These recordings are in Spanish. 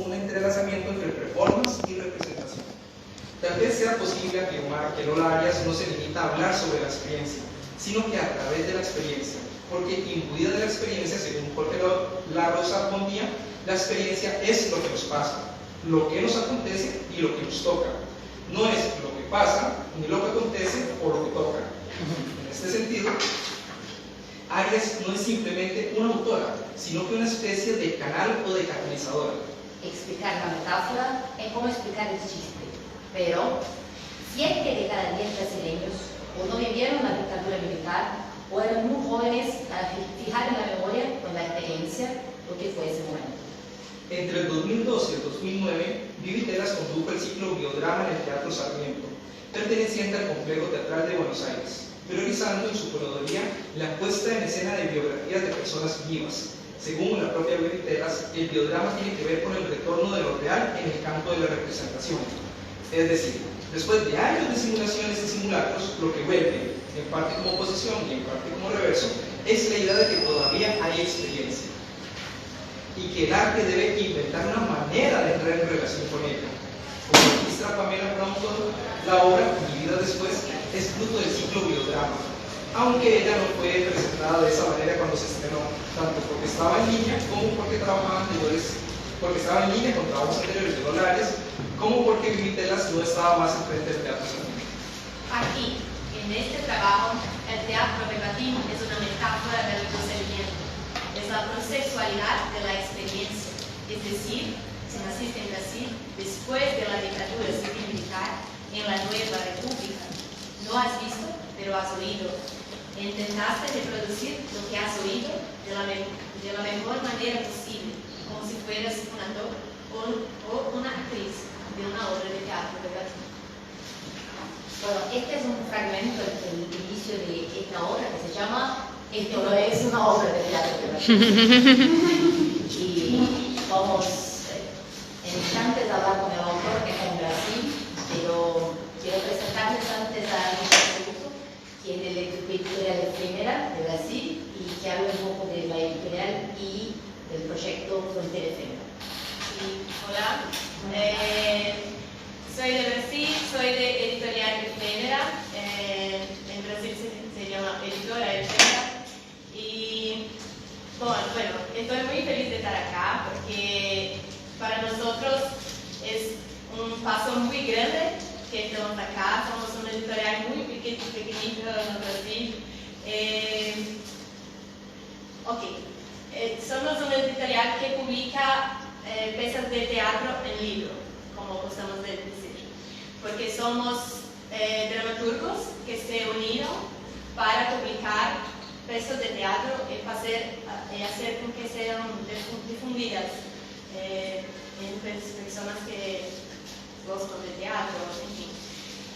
un entrelazamiento entre performance y representación. Tal vez sea posible afirmar que Lola Arias no se limita a hablar sobre la experiencia, sino que a través de la experiencia, porque imbuida de la experiencia, según Jorge La Rosa Bondía, la experiencia es lo que nos pasa, lo que nos acontece y lo que nos toca. No es lo que pasa, ni lo que acontece o lo que toca. En este sentido, Arias no es simplemente una autora, sino que una especie de canal o de catalizadora. Explicar la metáfora es como explicar el chiste, pero 7 de cada 10 brasileños o no vivieron la dictadura militar o eran muy jóvenes para fijar en la memoria con la experiencia lo que fue ese momento. Entre el 2012 y el 2009, Vivi Telas condujo el ciclo Biodrama en el Teatro Sarmiento, perteneciente al Complejo Teatral de Buenos Aires, priorizando en su curaduría la puesta en escena de biografías de personas vivas. Según la propia Vivi Telas, el biodrama tiene que ver con el retorno de lo real en el campo de la representación. Es decir, después de años de simulaciones y simulacros, lo que vuelve, en parte como oposición y en parte como reverso, es la idea de que todavía hay experiencia y que el arte debe inventar una manera de entrar en relación con ella. Como registra Pamela Brownton, la obra, Vivida Después, es fruto del ciclo Biodrama, aunque ella no fue presentada de esa manera cuando se estrenó, tanto porque estaba en línea como porque estaba en línea con trabajos anteriores de Lola Arias, como porque Vivi Telas no estaba más enfrente del teatro Sarmiento. Aquí, en este trabajo, el teatro verbatim es una metáfora del procedimiento, es la processualidad de la experiencia, es decir, si naciste en Brasil después de la dictadura civil-militar en la nueva república, no has visto, pero has oído. Intentaste reproducir lo que has oído de la mejor manera posible, como si fueras un actor o una actriz de una obra de teatro verbatim. Bueno, este es un fragmento del inicio de esta obra que se llama Esto no es una obra de teatro verbatim. Y vamos en instantes a hablar con el autor que está en Brasil, pero quiero presentarles antes a Luis Augusto, quien es de la editorial Efémera de Brasil y que habla un poco de la editorial y del proyecto Frontera Efémera. Sí, hola, soy de Brasil, soy de editorial Efémera, en Brasil se llama editora Efémera y bueno, estoy muy feliz de estar acá porque para nosotros es un paso muy grande que estamos acá, somos una editorial muy pequeñita en Brasil. Somos una editorial que publica piezas de teatro en libro, como gustamos de decir, porque somos dramaturgos que se unieron para publicar piezas de teatro y hacer con que sean difundidas entre personas que gustan de teatro, en fin.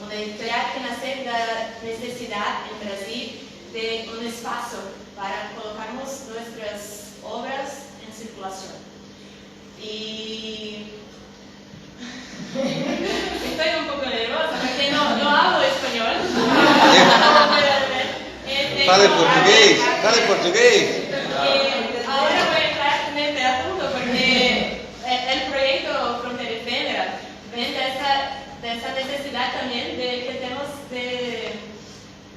Una editorial que nace de la necesidad en Brasil de un espacio para colocarnos nuestras obras en circulación. Y estoy un poco nerviosa porque no hablo español. Fale portugués, fale portugués. Ahora voy a entrar en este asunto porque el proyecto Frontera Efémera viene de esa necesidad también que tenemos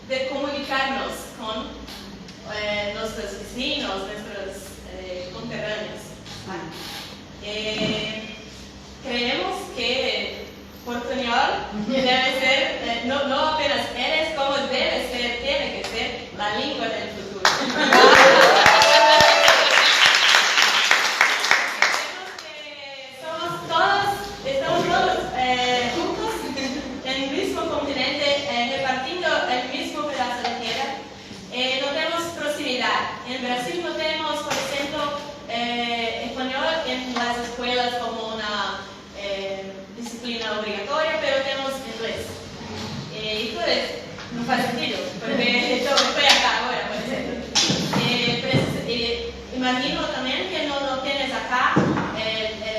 de comunicarnos con nuestros vecinos, nuestros conterráneos. Creemos que portuñol debe ser, no apenas eres como debe ser, tiene que ser la lengua del futuro. Estamos todos juntos en el mismo continente, repartiendo el mismo pedazo de tierra. No tenemos proximidad. En Brasil no tenemos, por ejemplo, español en las escuelas como una disciplina obligatoria, pero tenemos inglés. Y pues no hace sentido, porque yo estoy acá ahora, por ejemplo. Imagino también que no tienes acá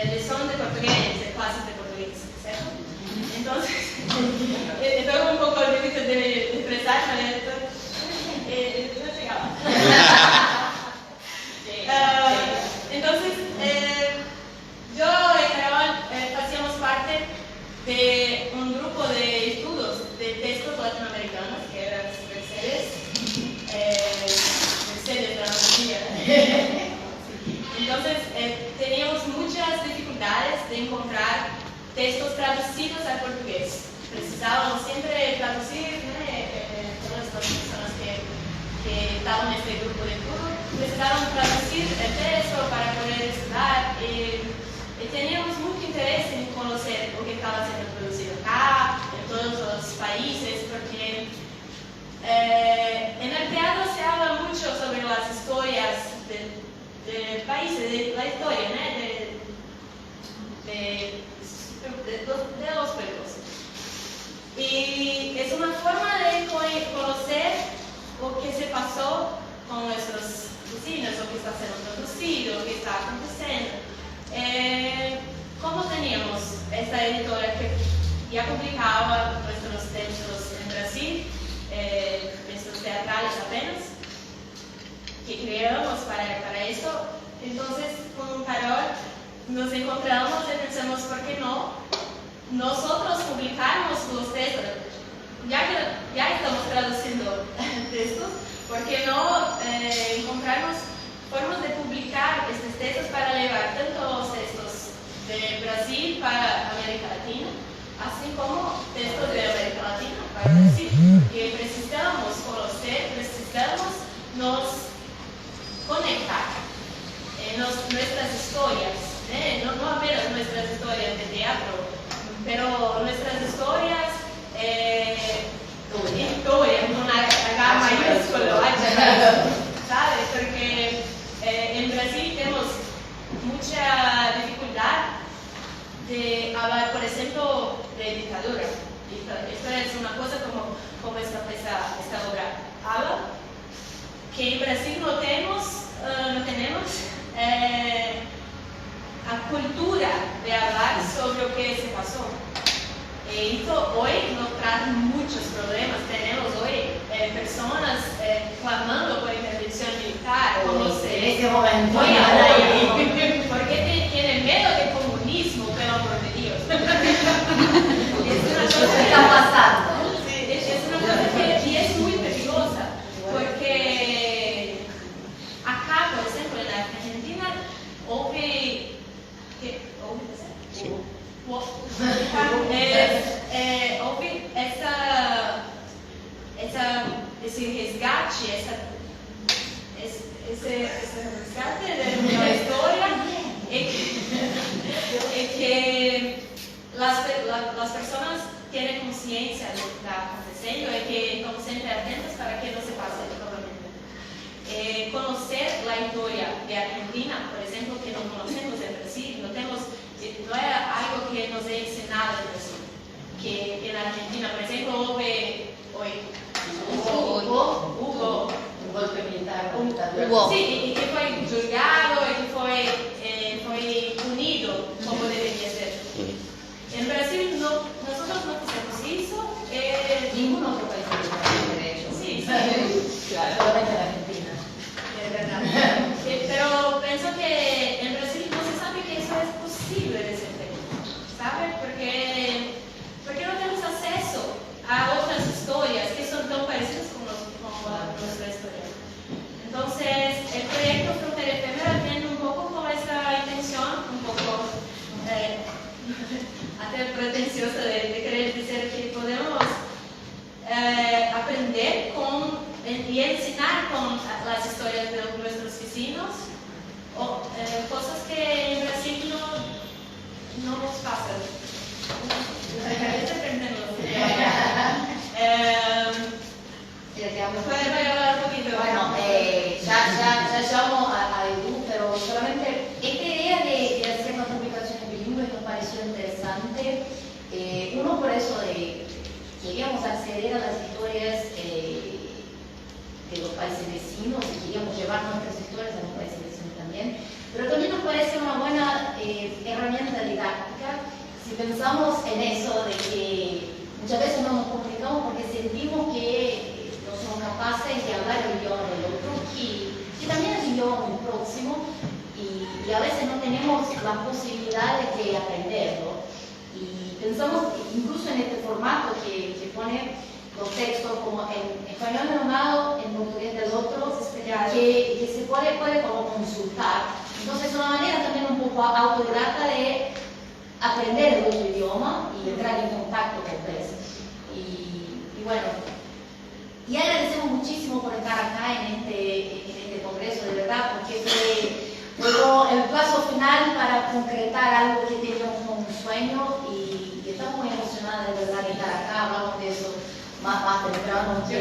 lección de portugués, de clases de portugués, ¿cierto? Entonces, estoy un poco difícil de expresar, pero no llegaba. Entonces, yo he de un grupo de estudios de textos latinoamericanos, que eran Mercedes de la familia. Entonces, teníamos muchas dificultades de encontrar textos traducidos al portugués. Precisábamos siempre traducir, todas las personas que estaban en este grupo de estudio, precisaban traducir el texto para poder estudiar. Y teníamos mucho interés en conocer lo que estaba siendo producido acá, en todos los países, porque en el teatro se habla mucho sobre las historias del país, de la historia, ¿no? de los pueblos. Y es una forma de conocer lo que se pasó con nuestros vecinos, lo que está siendo producido, lo que está aconteciendo. Como teníamos esta editora que ya publicaba nuestros textos en Brasil, textos teatrales apenas, que creamos para eso. Entonces, con Carol nos encontramos y pensamos, ¿por qué no nosotros publicamos los textos? Ya estamos traduciendo textos, ¿por qué no encontrarnos formas de publicar estos textos para llevar tanto los textos de Brasil para América Latina, así como textos de América Latina para Brasil? Que precisamos conocer, precisamos nos conectar nuestras historias, no apenas nuestras historias de teatro, pero nuestras historias, historias, con una H mayúsculo, ¿sabes? Porque en Brasil tenemos mucha dificultad de hablar, por ejemplo, de dictadura. Esto es una cosa como esta obra habla, que en Brasil no tenemos a cultura de hablar sobre lo que se pasó. Esto hoy nos trae muchos problemas. Tenemos hoy personas clamando por intervención militar, como en ese momento. Porque tienen miedo del comunismo, pelo amor de Dios. Es una cosa que está pasando. Sí, es una cosa que y es muy peligrosa, porque acá, por ejemplo, en la Argentina, hubo ese resgate, ese resgate de la historia, es que las personas tienen conciencia de lo que está aconteciendo y que estamos siempre atentos para que no se pase nuevamente. Conocer la historia de Argentina, por ejemplo, que no conocemos en Brasil, no era algo que nos he enseñado en Brasil. Que en Argentina, por ejemplo, hubo un golpe militar, sí, y que fue juzgado y que fue punido como debería ser. En Brasil nosotros no hacemos eso. Ningún otro país tiene derecho. Sí, claro. Solamente en Argentina. Es verdad. Pero pienso que en Brasil no se sabe que eso es posible de ser hecho, ¿sabes? Porque no tenemos acceso a otras historias que son tan parecidas como nuestra historia. Entonces, el proyecto Frontera Efímera tiene un poco con esa intención, un poco hasta pretenciosa de querer decir que podemos aprender y enseñar con las historias de nuestros vecinos cosas que en Brasil no nos pasan. Puede hablar un poquito. Bueno, ya llamo a Edu, pero solamente esta idea de hacer una publicación en bilingüe nos pareció interesante. Uno, por eso queríamos acceder a las historias de los países vecinos y queríamos llevar nuestras historias a los países vecinos también, pero también nos parece una buena herramienta didáctica si pensamos en eso de que muchas veces no nos complicamos porque sentimos que no somos capaces de hablar el idioma del otro, que también es un idioma muy próximo y a veces no tenemos las posibilidades de aprenderlo. Y pensamos incluso en este formato que pone los textos como en español de un lado, en portugués del otro, que se puede como consultar. Entonces es una manera también un poco autodidacta de aprender el otro idioma y entrar en contacto con él. Y bueno, y agradecemos muchísimo por estar acá en este congreso, de verdad, porque fue el paso final para concretar algo que teníamos como un sueño y estamos muy emocionadas de verdad de estar acá. Hablamos de eso más temprano, que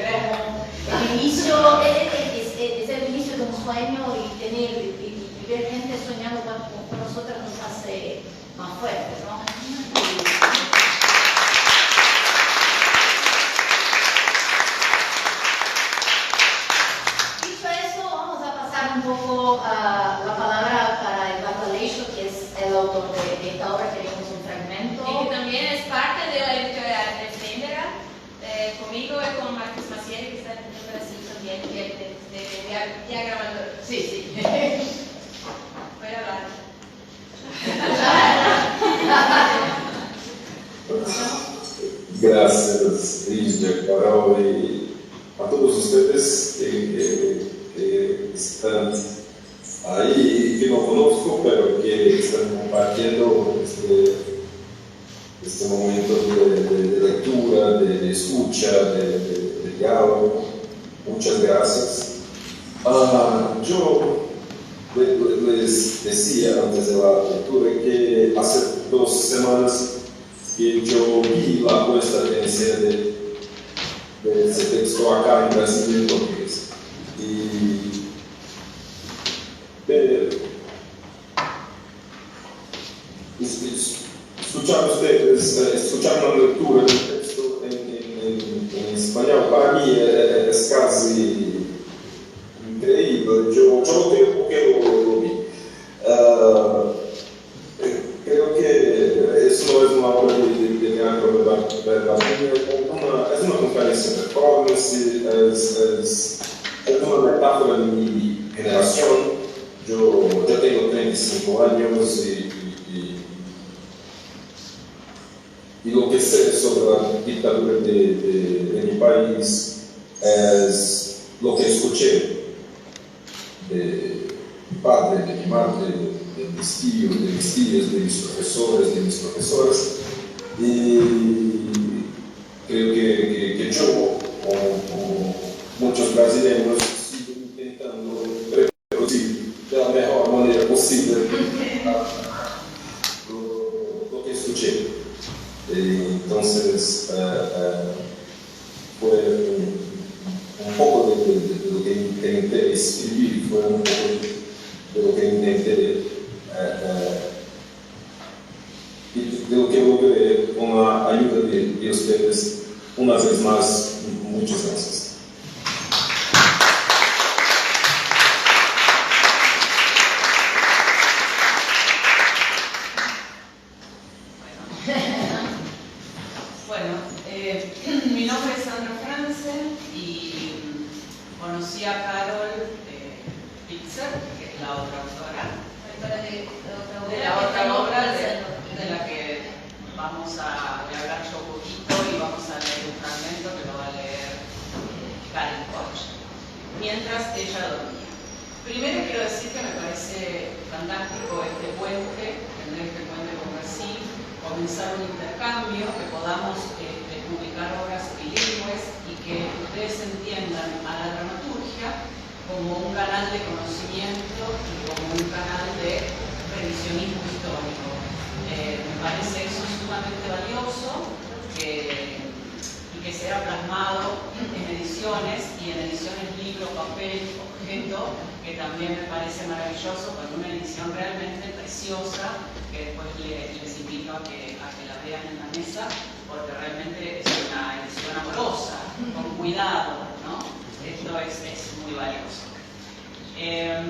como el inicio, es el inicio de un sueño y ver gente soñando con nosotros nos hace más fuertes, ¿no? Dicho eso, vamos a pasar un poco a la palabra para Eduardo Aleixo, que es el autor de esta obra que vimos un fragmento. Y que también es parte de la editorial de Fendera, conmigo y con Marcos Macieri, que está en Brasil también, que es de diagramador. Sí. Voy a hablar. Gracias, Ligia, Carol y a todos ustedes que están ahí, que no conozco, pero que están compartiendo este momento de lectura, de escucha, de diálogo. Muchas gracias. Yo les decía antes de la lectura que hace 2 semanas que yo vi la puesta en escena de ese texto acá en Brasil en portugués. Y escuchar una lectura del texto en español para mí es casi increíble. Yo lo tengo porque lo vi. Creo que eso no es una obra de teatro verbal, es una conferencia de performance, es una metáfora de mi generación. Yo tengo 35 años y lo que sé sobre la dictadura de mi país es lo que escuché de mi padre, de mi madre, de mis tíos, de mis tías, de mis profesores, de mis profesoras. Y creo que yo, como muchos brasileños, sigo intentando reproducir de la mejor manera posible lo que escuché. Entonces, fue un poco de lo que intenté escribir, fue un poco de lo que intenté y de lo que logré con la ayuda de ustedes. Una vez más, muchas gracias. Mi nombre es Sandra Franzen y conocí a Carol Pitzer, que es la otra autora, de la otra obra de la que vamos a hablar yo un poquito y vamos a leer un fragmento que lo va a leer Karen Koch, mientras ella dormía. Primero quiero decir que me parece fantástico este puente, tener este puente con Brasil, comenzar un intercambio, que podamos publicar obras bilingües y que ustedes entiendan a la dramaturgia como un canal de conocimiento y como un canal de revisionismo histórico. Me parece eso sumamente valioso y que sea plasmado en ediciones y en ediciones libro, papel, objeto, que también me parece maravilloso, con una edición realmente preciosa que después les invito a que la vean en la mesa, porque realmente es una edición amorosa, con cuidado, ¿no? Esto es muy valioso.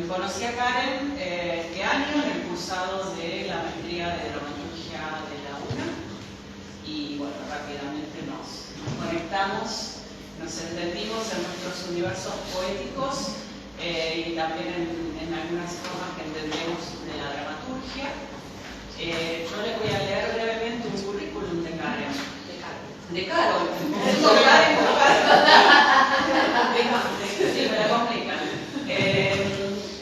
Conocí a Karen este año en el cursado de la maestría de dramaturgia de la UNA y bueno, rápidamente nos conectamos, nos entendimos en nuestros universos poéticos y también en algunas formas que entendemos de la dramaturgia. Yo les voy a leer brevemente un de Carol. Tocar y sí, me la complican.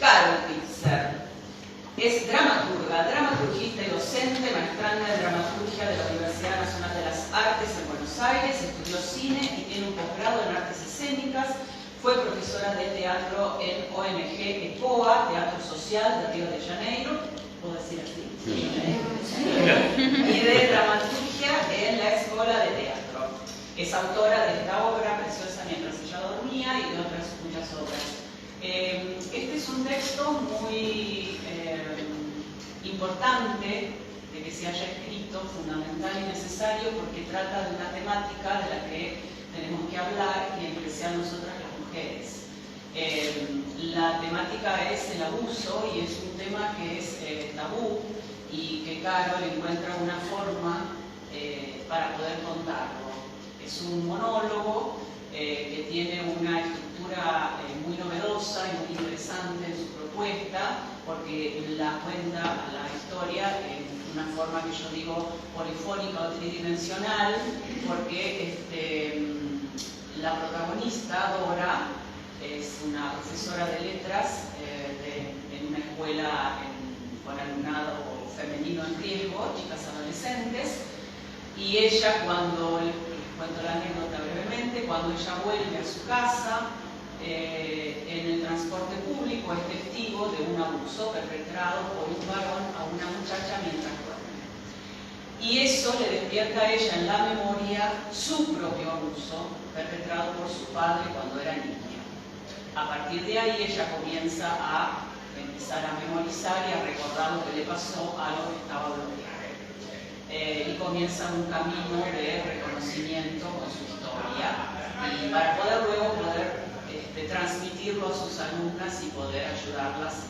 Carol Pitzer es dramaturga, dramaturgista y docente, maestranda de dramaturgia de la Universidad Nacional de las Artes en Buenos Aires, estudió cine y tiene un posgrado en artes escénicas. Fue profesora de teatro en ONG ECOA, Teatro Social de Río de Janeiro, ¿puedo decir así? Sí. Y de dramaturgia en la Escuela de Teatro. Es autora de esta obra, Preciosa mientras ella dormía, y de otras muchas obras. Este es un texto muy importante de que se haya escrito, fundamental y necesario, porque trata de una temática de la que tenemos que hablar, y en especial nosotras las mujeres. La temática es el abuso, y es un tema que es tabú, y que Carol encuentra una forma para poder contarlo. Es un monólogo que tiene una estructura muy novedosa y muy interesante en su propuesta, porque la cuenta la historia en una forma que yo digo polifónica o tridimensional, porque la protagonista, Dora, es una profesora de letras en una escuela con alumnado femenino en riesgo, chicas adolescentes, y ella, cuando, les cuento la anécdota brevemente, cuando ella vuelve a su casa, en el transporte público es testigo de un abuso perpetrado por un varón a una muchacha mientras duerme. Y eso le despierta a ella en la memoria su propio abuso perpetrado por su padre cuando era niña. A partir de ahí ella comienza a empezar a memorizar y a recordar lo que le pasó, algo que estaba bloqueado. Y comienza un camino de reconocimiento con su historia, y para poder luego transmitirlo a sus alumnas y poder ayudarlas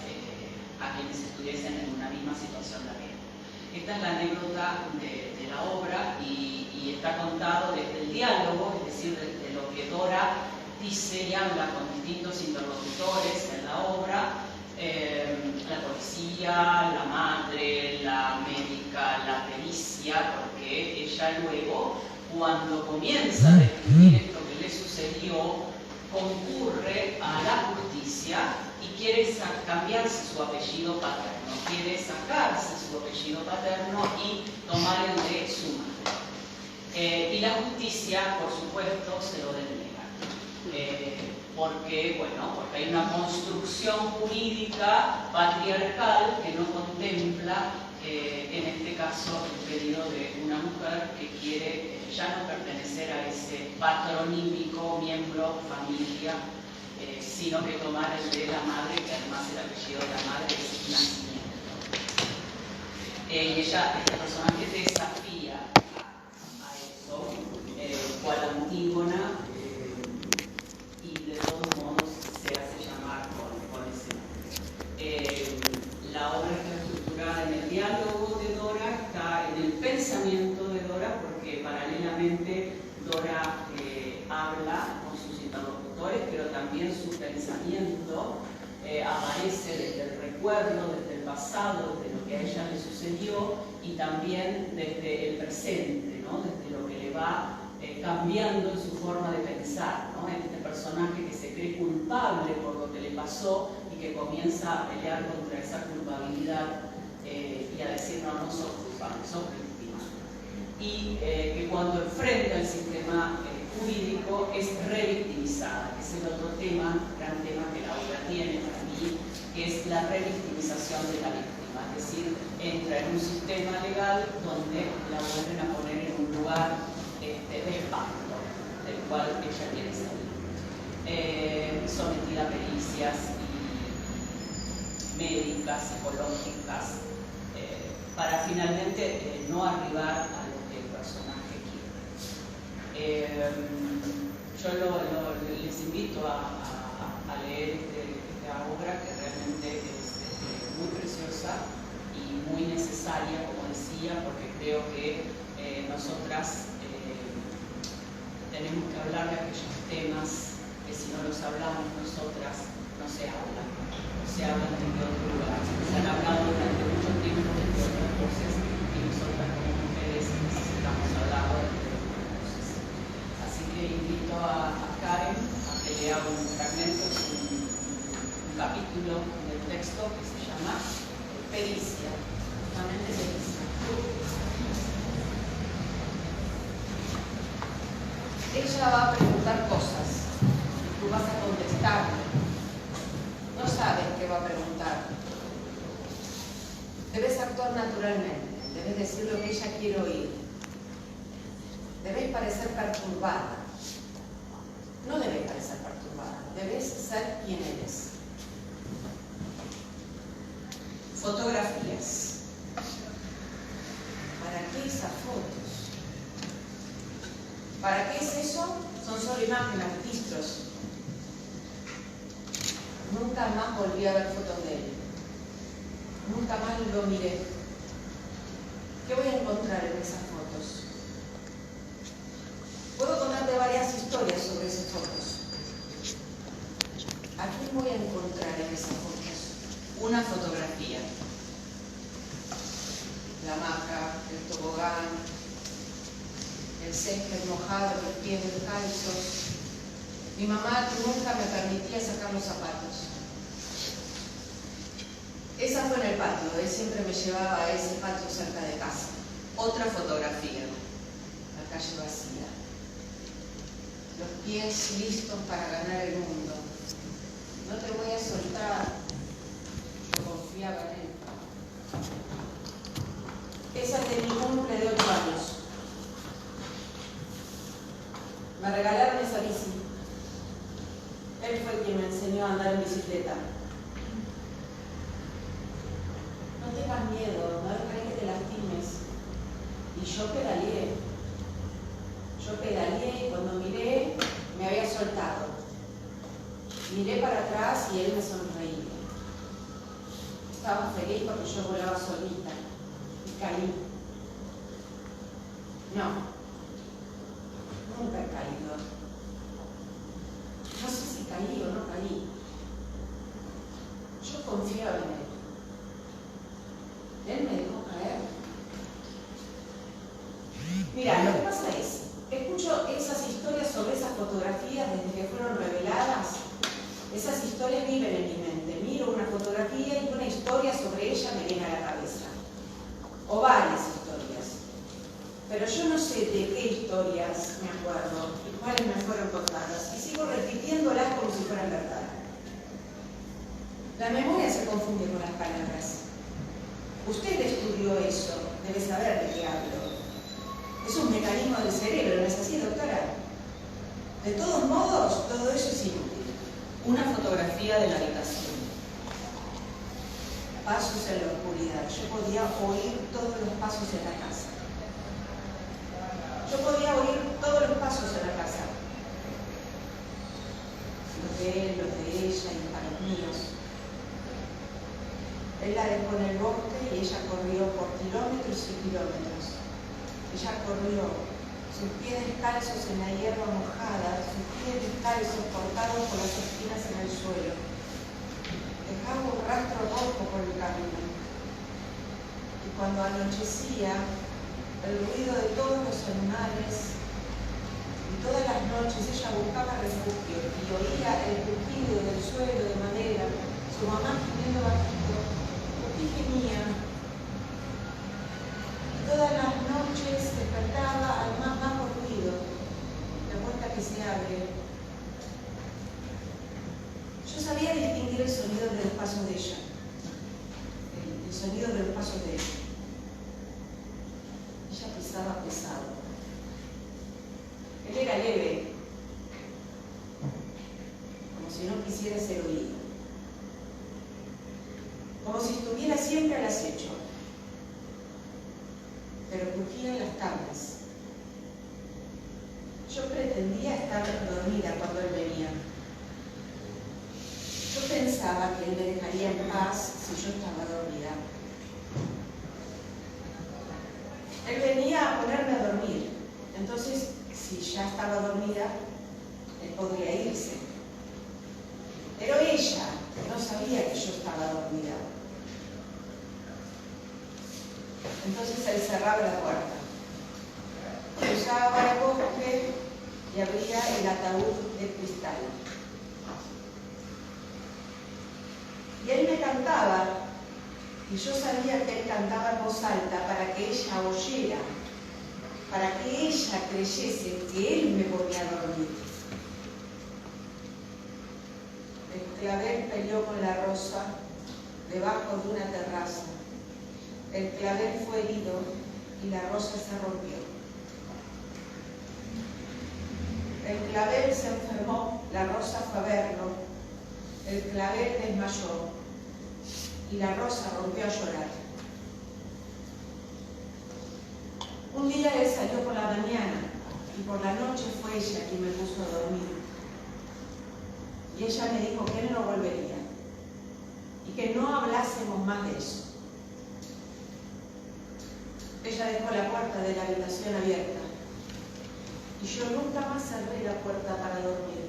a quienes estuviesen en una misma situación de riesgo. Esta es la anécdota de la obra, y está contado desde el diálogo, es decir, desde lo que Dora dice y habla con distintos interlocutores en la obra, la policía, la madre, la médica, la pericia, porque ella luego, cuando comienza a describir esto que le sucedió, concurre a la justicia y quiere cambiarse su apellido paterno, quiere sacarse su apellido paterno y tomar el de su madre. Y la justicia, por supuesto, se lo deniega. Porque hay una construcción jurídica patriarcal que no contempla, en este caso, el pedido de una mujer que quiere ya no pertenecer a ese patronímico miembro, familia, sino que tomar el de la madre, que además el apellido de la madre es nacimiento. Y esta personaje desafía a eso, cual Antígona, y de todos modos se hace llamar con ese nombre. La obra está estructurada en el diálogo de Dora, está en el pensamiento de Dora, porque paralelamente Dora habla con sus interlocutores, pero también su pensamiento aparece desde el recuerdo, desde el pasado, desde lo que a ella le sucedió, y también desde el presente, ¿no? Desde lo que le va cambiando en su forma de pensar, ¿no? Este personaje que se cree culpable por lo que le pasó y que comienza a pelear contra esa culpabilidad y a decir: no sos culpable, sos víctima. Y que cuando enfrenta el sistema jurídico es revictimizada, que es el otro tema, gran tema que la obra tiene para mí, que es la revictimización de la víctima, es decir, entra en un sistema legal donde la vuelven a poner en un lugar de espanto, del cual ella quiere salir, sometida a pericias médicas, psicológicas, para finalmente no arribar a lo que el personaje quiere. Yo les invito a leer esta obra, que realmente es muy preciosa y muy necesaria, como decía, porque creo que nosotras tenemos que hablar de aquellos temas que, si no los hablamos nosotras, no se hablan desde otro lugar. Se han hablado durante mucho tiempo de otras cosas, y nosotras como mujeres necesitamos hablar de otras cosas. capítulo del texto que se llama Pericia, justamente Pericia. Ella va a preguntar cosas, tú vas a contestarle. No sabes qué va a preguntar. Debes actuar naturalmente, debes decir lo que ella quiere oír. Debes parecer perturbada. No debes parecer perturbada, debes ser quien eres. Fotografías. ¿Para qué esas fotos? ¿Para qué es eso? Son solo imágenes, registros. Nunca más volví a ver fotos de él. Nunca más lo miré. ¿Qué voy a encontrar en esas fotos? Puedo contarte varias historias sobre esas fotos. ¿A quién voy a encontrar en esas fotos? Una fotografía. La hamaca, el tobogán, el césped mojado, los pies descalzos. Mi mamá nunca me permitía sacar los zapatos. Esa fue en el patio, él siempre me llevaba a ese patio cerca de casa. Otra fotografía, la calle vacía. Los pies listos para ganar el mundo. No te voy a soltar, yo confiaba en él. Esa es de mi cumple de 8 años. Me regalaron esa bici. Él fue quien me enseñó a andar en bicicleta. No tengas miedo, no dejes que te lastimes. Y yo pedaleé. Y cuando miré, me había soltado. Miré para atrás y él me sonreía. Estaba feliz porque yo volaba solita. Y caí. No. Nunca he caído. No sé si caí o no caí. Yo confiaba en él. Él me dejó caer. Mira, lo que pasa es, escucho esas historias sobre esas fotografías desde que fueron reveladas. Esas historias viven en mi mente. Miro una fotografía y una historia sobre ella me viene a la cabeza. O varias historias. Pero yo no sé de qué historias me acuerdo y cuáles me fueron contadas. Y sigo repitiéndolas como si fueran verdad. La memoria se confunde con las palabras. Usted estudió eso, debe saber de qué hablo. Es un mecanismo del cerebro, ¿no es así, doctora? De todos modos, todo eso es inútil. Una fotografía de la habitación. Pasos en la oscuridad. Yo podía oír todos los pasos en la casa. Yo podía oír todos los pasos en la casa. Los de él, los de ella y para los míos. Él la dejó en el bosque y ella corrió por kilómetros y kilómetros. Ella corrió, sus pies descalzos en la hierba mojada, sus pies descalzos cortados por las espinas en el suelo. Dejaba un rastro rojo por el camino. Y cuando anochecía, el ruido de todos los animales y todas las noches ella buscaba refugio y oía el crujido del suelo de madera, su mamá gimiendo bajito, porque gemía. Todas las noches despertaba al más bajo ruido, la puerta que se abre. Yo sabía distinguir el sonido de los pasos de ella, el sonido de los pasos de ella. Ella pisaba pesado. Él era leve, como si no quisiera ser oído, como si estuviera siempre al acecho. Pero crujían las tablas. Yo pretendía estar dormida cuando él venía. Yo pensaba que él me dejaría en paz si yo estaba dormida. Él venía a ponerme a dormir. Entonces, si ya estaba dormida, él podría irse. Pero ella no sabía que yo estaba dormida. Entonces él cerraba la puerta. Cruzaba el bosque y abría el ataúd de cristal. Y él me cantaba, y yo sabía que él cantaba en voz alta para que ella oyera, para que ella creyese que él me ponía a dormir. El clavel peleó con la rosa debajo de una terraza. El clavel fue herido y la rosa se rompió. El clavel se enfermó, la rosa fue a verlo. El clavel desmayó y la rosa rompió a llorar. Un día él salió por la mañana y por la noche fue ella quien me puso a dormir. Y ella me dijo que él no volvería y que no hablásemos más de eso. Ella dejó la puerta de la habitación abierta y yo nunca más cerré la puerta para dormir.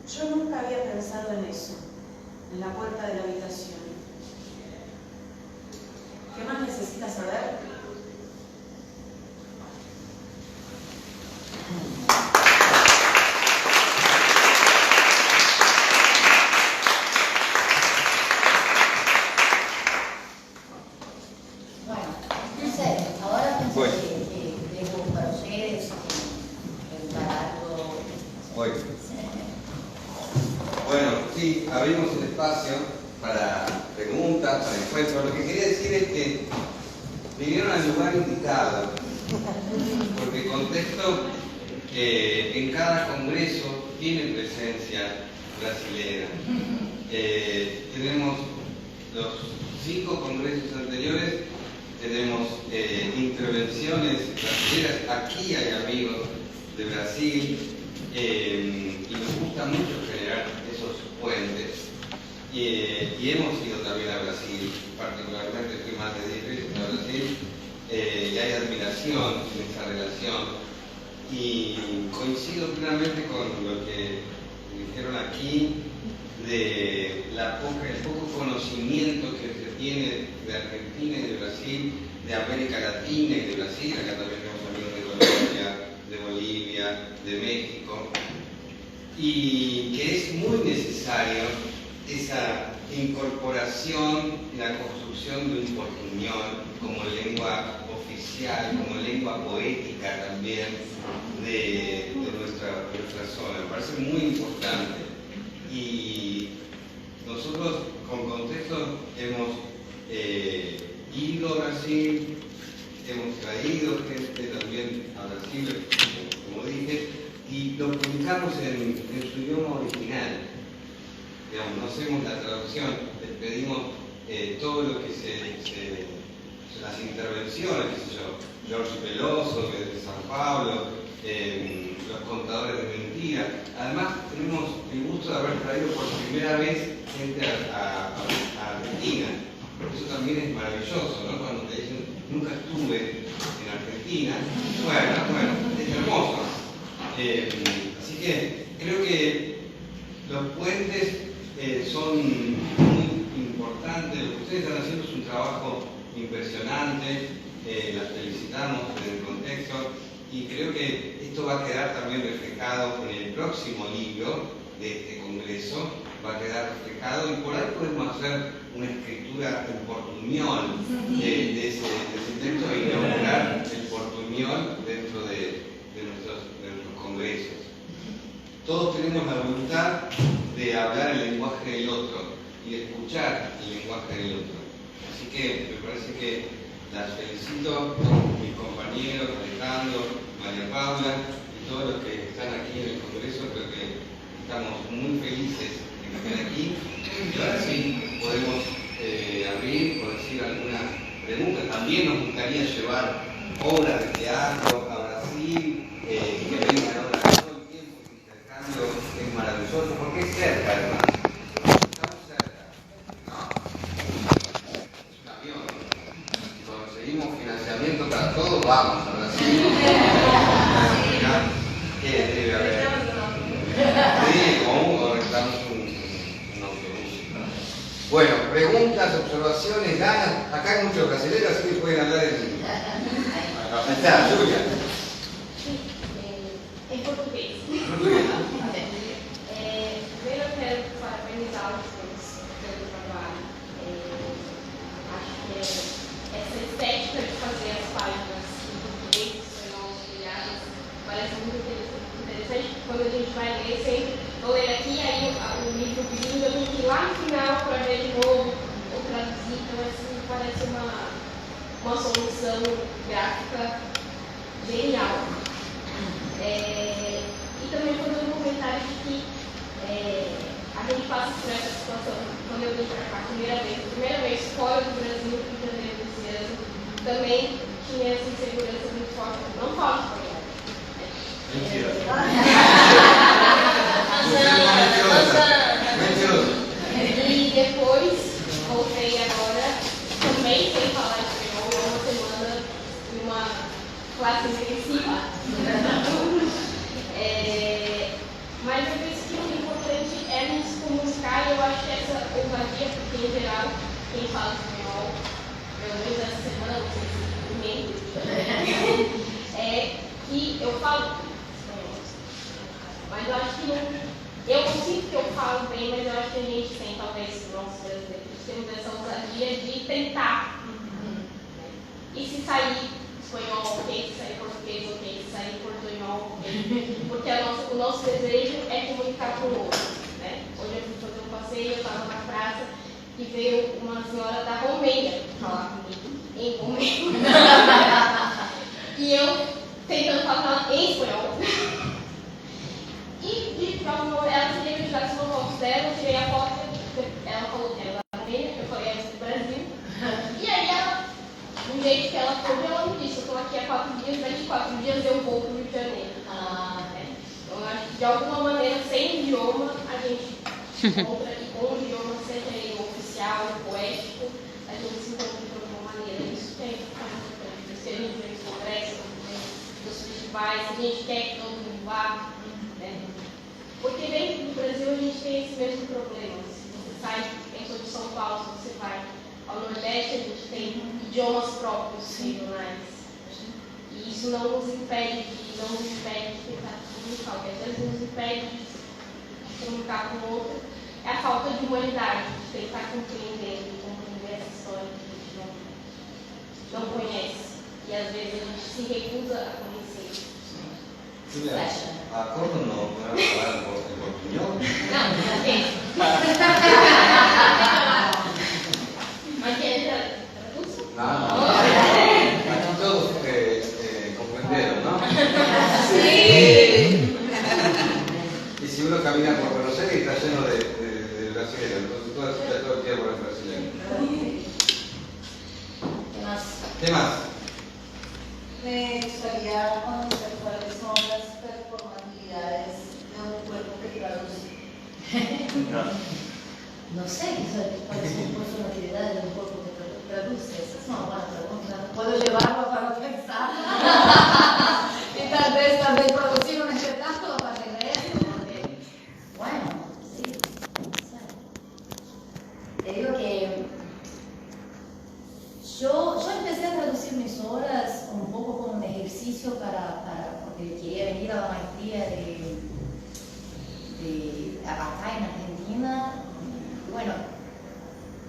Yo nunca había pensado en eso, en la puerta de la habitación. ¿Qué más necesitas saber? Bueno, no sé, ahora pensé que dejo para ustedes preguntar algo. Voy. Bueno, sí, abrimos un espacio para preguntas, para encuentros. Lo que quería decir es que vinieron al lugar indicado, porque el contexto en cada congreso tiene presencia brasilera. Tenemos los 5 congresos anteriores, tenemos intervenciones brasileras. Aquí hay amigos de Brasil y nos gusta mucho generar esos puentes. Y hemos ido también a Brasil, particularmente fui más de 10 veces a Brasil, y hay admiración en esa relación. Y coincido plenamente con lo que dijeron aquí de el poco conocimiento que se tiene de Argentina y de Brasil, de América Latina y de Brasil. Acá también tenemos amigos de Colombia, de Bolivia, de México, y que es muy necesario esa incorporación en la construcción de un portuñol como lengua oficial, como lengua poética también de nuestra zona. Me parece muy importante. Y nosotros con contexto hemos ido a Brasil, hemos traído gente también a Brasil, como dije, y lo publicamos en su idioma original. Digamos, no hacemos la traducción, les pedimos todo lo que las intervenciones, qué sé yo, Jorge Peloso de San Pablo, los contadores de mentiras. Además, tenemos el gusto de haber traído por primera vez gente a Argentina. Eso también es maravilloso, ¿no? Cuando te dicen, nunca estuve en Argentina. Bueno, es hermoso. Así que creo que los puentes son muy importantes. Lo que ustedes están haciendo es un trabajo impresionante. Las felicitamos en el contexto. Y creo que esto va a quedar también reflejado en el próximo libro de este congreso, va a quedar reflejado y por ahí podemos hacer una escritura en portuñol de ese texto e inaugurar el portuñol dentro de nuestros congresos. Todos tenemos la voluntad de hablar el lenguaje del otro y de escuchar el lenguaje del otro. Así que me parece que las felicito, mis compañeros, Alejandro, María Paula y todos los que están aquí en el Congreso. Creo que estamos muy felices de que estén aquí. Y ahora sí podemos abrir por decir alguna pregunta. También nos gustaría llevar obras de teatro a Brasil, que vengan ahora todo el tiempo, el intercambio es maravilloso porque es cerca además. Estamos cerca, ¿no? Es un avión. Si conseguimos financiamiento para todos, vamos a Brasil. ¿Qué debe haber? Sí, o rentamos un autobús. Bueno, preguntas, observaciones, ganas. Acá hay muchos brasileños, así que pueden hablar en... Ahí está, Julia. Em português. Português. Primeiro eu quero parabenizar você sempre vou ler aqui, aí o livro bilíngue eu tenho que ir lá no final para ver de novo ou traduzir, então assim parece uma solução gráfica genial. E também fazer um comentário de que a gente passa por essa situação. Quando eu vim para cá a primeira vez fora do Brasil, entendendo esse ano, também tinha essa insegurança muito forte. Não falo espanhol. Mentira. E depois voltei agora, também sem falar espanhol, uma semana em uma classe intensiva. Mas eu penso que o importante é nos comunicar, e eu acho que essa ousadia, porque em geral, quem fala espanhol, pelo menos essa semana, não sei se ninguém, é que eu falo espanhol. Mas eu acho que eu sinto que eu falo bem, mas eu acho que a gente tem, talvez, nós brasileiros, temos essa ousadia de tentar. E se sair espanhol, ok, se sair português, ok, se sair portunhol, ok. Porque o nosso desejo é comunicar com o outro. Né? Hoje eu fui fazer um passeio, eu estava na praça e veio uma senhora da Romênia falar comigo, em romeno. E eu tentando falar em espanhol. E ela queria que eu tirasse uma foto dela, eu tirei a foto, ela falou que era da Romênia, eu falei, é do Brasil. E aí ela, do jeito que ela foi, ela me disse, eu estou aqui há 4 dias, daqui 4 dias eu vou para o Rio de Janeiro. Então eu acho que de alguma maneira, sem idioma, a gente encontra, e com o idioma, seja ele oficial, poético, a gente se encontra de alguma maneira. Isso que é importante. Por isso que a gente vê nos congressos, nos festivais, a gente quer que todo mundo vá. Né? Porque dentro do Brasil a gente tem esse mesmo problema. Se você sai, eu sou de São Paulo, se você vai ao Nordeste, a gente tem idiomas próprios regionais. E isso não nos impede de tentar comunicar. O que às vezes nos impede de comunicar com o outro é a falta de humanidade, de tentar compreender essa história que a gente não conhece. E às vezes a gente se recusa a conhecer. Silvia, acordo no poder hablar en portuñol. Não, tem. Mas quer traduz? No. Aquí todos comprendieron, ¿no? Sí. Y si uno camina por Buenos Aires está lleno de brasileños, entonces todo el tiempo es brasileño. ¿Qué más? Me gustaría conocer cuáles son las performatividades de un cuerpo que traduce. No sé cuáles son las personalidades de un cuerpo que traduce. Esa es una buena pregunta. Puedo llevarlo para pensar. Y tal vez producir un espectáculo para regreso. Porque, bueno, sí. No sé. Te digo que yo empecé a traducir mis obras un poco como un ejercicio porque quería venir a la maestría acá en Argentina. Bueno,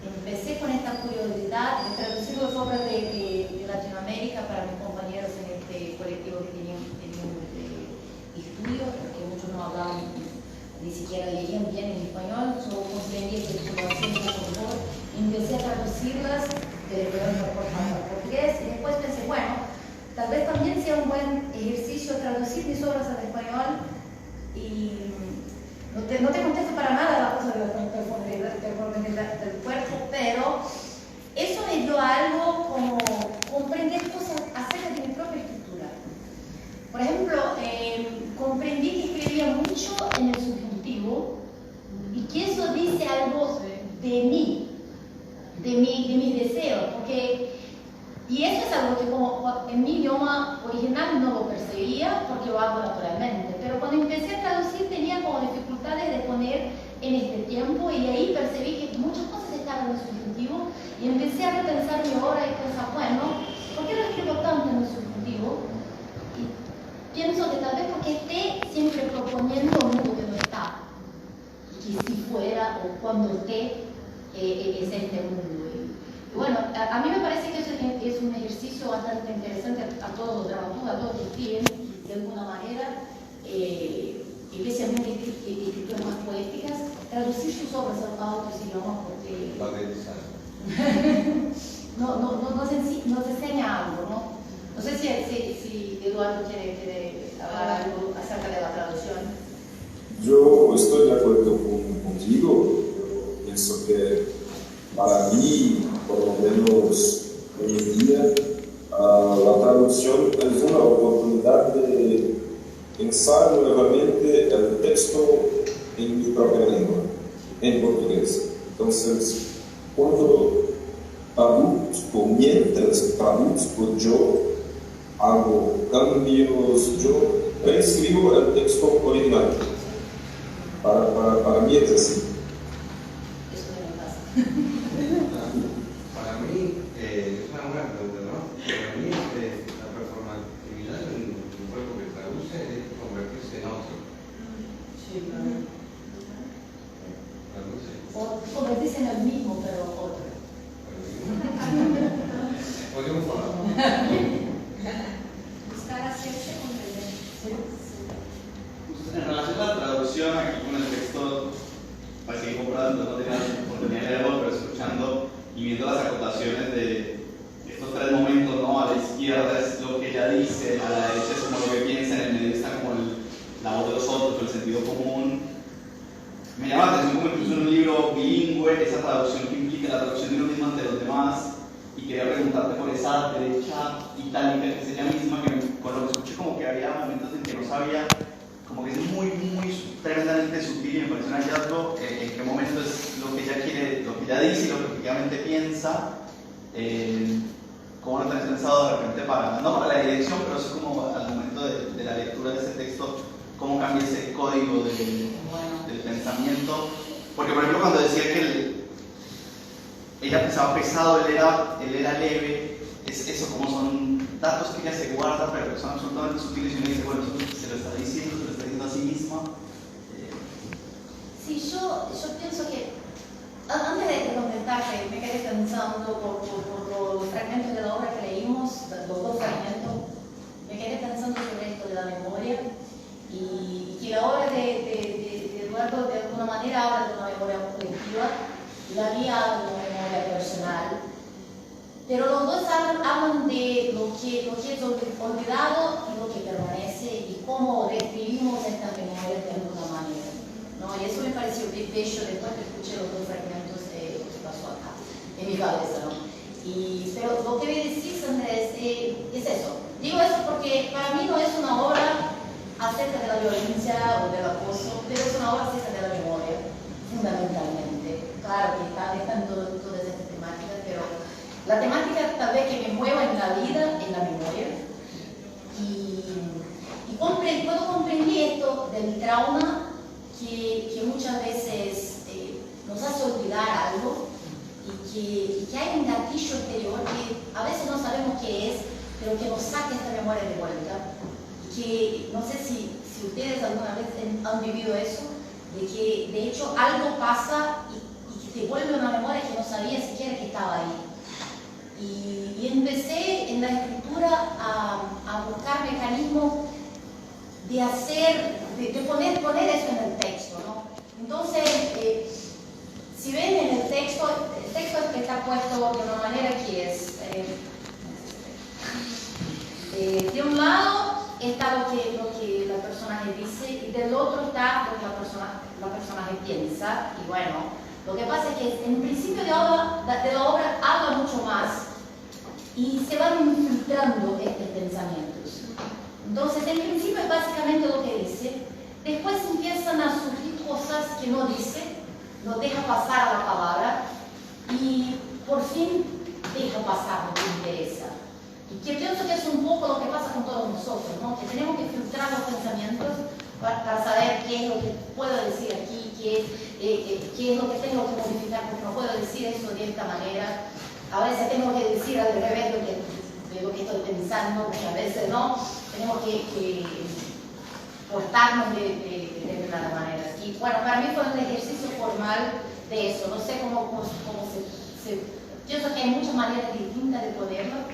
empecé con esta curiosidad de traducir las obras de Latinoamérica para mis compañeros en este colectivo que tenían estudios, porque muchos no hablaban, ni siquiera leían bien en español, solo comprendía que lo hacía un poco mejor. Empecé a traducirlas del español al portugués y después pensé, bueno, tal vez también sea un buen ejercicio traducir mis obras al español. Y no te contesto para nada la cosa de la performatividad del cuerpo, pero eso me dio algo como comprender cosas acerca de mi propia escritura. Por ejemplo, comprendí que escribía mucho en el subjuntivo y que eso dice algo de mí, de mis deseos, y eso es algo que como en mi idioma original no lo percibía porque lo hago naturalmente, pero cuando empecé a traducir tenía como dificultades de poner en este tiempo y ahí percibí que muchas cosas estaban en el subjuntivo y empecé a repensar mi obra y pensar, bueno, ¿por qué lo escribo tanto en el subjuntivo? Y pienso que tal vez porque esté siempre proponiendo un mundo que no está y que si fuera o cuando esté es este mundo. Bueno, a mí me parece que eso es un ejercicio bastante interesante a todos los dramaturgos, a todos los que escriben, de alguna manera, especialmente escrituras más poéticas, traducir sus obras a otros idiomas porque nos enseña algo, ¿no? No sé si Eduardo quiere hablar algo acerca de la traducción. Yo estoy de acuerdo contigo. Yo pienso que para mí, por lo menos hoy en día, la traducción es una oportunidad de pensar nuevamente el texto en mi propia lengua, en portugués. Entonces, cuando traduzco, mientras traduzco, yo hago cambios, yo reescribo el texto original. Para mí es así. Eso no me pasa. Para mí, es una buena pregunta, ¿no? Para mí, la performatividad en un cuerpo que traduce es convertirse en otro. Sí, claro. Traduce. O convertirse en el mismo, pero otro. Podemos hablar. Buscar hacerse comprender. En relación a la traducción, aquí con el texto, para seguir comprando, no tenía la oportunidad de leerlo, pero escuchando y viendo las acotaciones de estos tres momentos, ¿no? A la izquierda es lo que ella dice, a la derecha es como lo que piensa, en el medio está como la voz de los otros, el sentido común. Me llama la atención como incluso en un libro bilingüe, esa traducción que implica la traducción de uno mismo ante los demás, y quería preguntarte por esa derecha itálica que es ella misma, que con lo que escuché como que había momentos en que no sabía, como que es muy tremendamente sutil y me parece un hallazgo en qué momento es lo que ella quiere, lo que ella dice y lo que efectivamente piensa, cómo lo tenés pensado de repente no para la dirección, pero sí como al momento de la lectura de ese texto, cómo cambia ese código del pensamiento. Porque por ejemplo cuando decía que ella pensaba pesado, él era leve, es eso, como son datos que ella se guarda, pero que son absolutamente sutiles y uno dice, bueno, eso se lo está diciendo a sí misma. Sí, yo pienso que, antes de contestarte, me quedé pensando por los fragmentos de la obra que leímos, los dos fragmentos, me quedé pensando sobre esto de la memoria y que la obra de Eduardo de alguna manera habla de una memoria colectiva y la mía habla de una memoria personal. Pero los dos hablan de lo que es olvidado y lo que permanece y cómo reescribimos estas memorias de alguna manera, ¿no? Y eso me pareció bello después que escuché los dos fragmentos de lo que pasó acá, en mi cabeza, ¿no? Pero lo que me decís, Andrés, es eso. Digo eso porque para mí no es una obra acerca de la violencia o del acoso, pero es una obra acerca de la memoria, fundamentalmente. Claro que está en todas estas temáticas, pero la temática tal vez que me mueva en la vida, en la memoria, y puedo comprender esto del trauma que muchas veces nos hace olvidar algo y que hay un gatillo exterior que a veces no sabemos qué es, pero que nos saca esta memoria de vuelta. Y que no sé si ustedes alguna vez han vivido eso, de que de hecho algo pasa y que te vuelve una memoria que no sabías siquiera que estaba ahí. Y empecé en la escritura a buscar mecanismos de poner eso en el texto, ¿no? Entonces, si ven en el texto está puesto de una manera que es, de un lado está lo que la personaje dice y del otro está lo que la personaje piensa. Y bueno, lo que pasa es que en principio de la obra habla mucho más y se van infiltrando estos pensamientos. Entonces, en principio es básicamente lo que dice, después empiezan a surgir cosas que no dice, no deja pasar a la palabra y por fin deja pasar lo que interesa. Y que pienso que es un poco lo que pasa con todos nosotros, ¿no? Que tenemos que filtrar los pensamientos para saber qué es lo que puedo decir aquí, qué es lo que tengo que modificar, porque no puedo decir eso de esta manera. A veces tengo que decir al revés de lo que estoy pensando, porque a veces no, tenemos que cortarnos de determinada manera. Y bueno, para mí fue un ejercicio formal de eso, no sé cómo se pienso que hay muchas maneras distintas de ponerlo.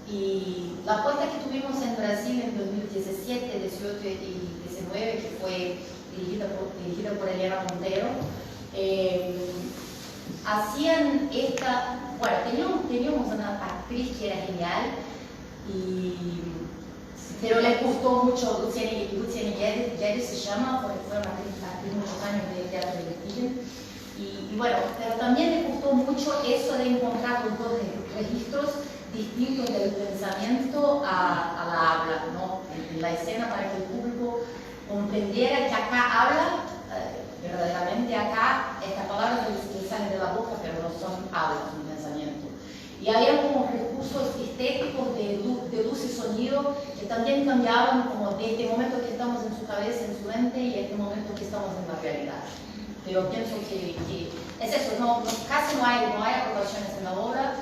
Y la apuesta que tuvimos en Brasil en 2017, 18 y 19, que fue dirigida por Eliana Montero, hacían esta, bueno, teníamos una actriz que era genial, pero les gustó mucho Luciana Guedes se llama, porque fue una actriz muchos años de teatro de Vestigio. Y bueno, pero también les gustó mucho eso de encontrar los dos registros distintos del pensamiento a la habla, ¿no? En la escena, para que el público comprendiera que acá habla, verdaderamente acá, estas palabras que salen de la boca, pero no son hablas, un pensamiento. Y había como recursos estéticos de luz y sonido que también cambiaban como de este momento que estamos en su cabeza, en su mente, y este momento que estamos en la realidad. Pero pienso que es eso, casi no hay aprobaciones en la obra,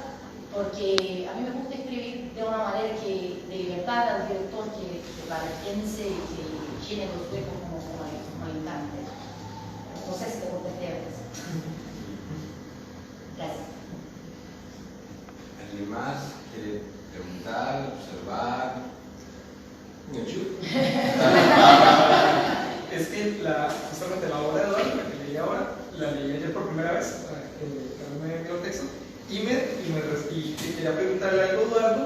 porque a mí me gusta escribir de una manera de libertad al director, que la piense y que llene los huecos como le encante. No sé si te contesté antes. Gracias. ¿Alguien más quiere preguntar, observar? ¿Me ayuda? Es que justamente la obra de Eduardo, la que leí ahora, la leí ayer por primera vez, me dio el texto, y quería preguntarle algo a Eduardo,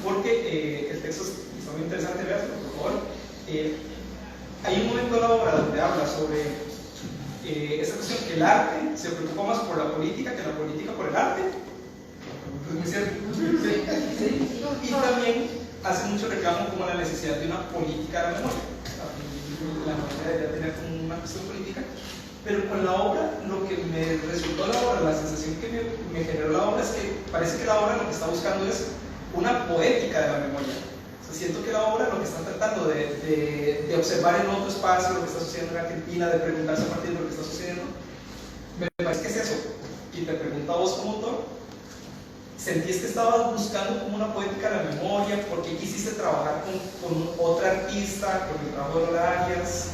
porque el texto está muy interesante, veas, por favor. Hay un momento en la obra donde habla sobre esa cuestión que el arte se preocupa más por la política que la política por el arte. Es muy cierto. Y también hace mucho reclamo como la necesidad de una política de la memoria. La memoria debería tener como una cuestión política, pero con la obra, lo que me resultó la obra, la sensación que me generó la obra, es que parece que la obra lo que está buscando es una poética de la memoria. O sea, siento que la obra lo que está tratando de observar en otro espacio lo que está sucediendo en Argentina, de preguntarse a partir de lo que está sucediendo, me parece que es eso. Y te pregunto a vos como autor, ¿sentís que estabas buscando como una poética de la memoria? ¿Por qué quisiste trabajar con otra artista, con el trabajo de Lola Arias?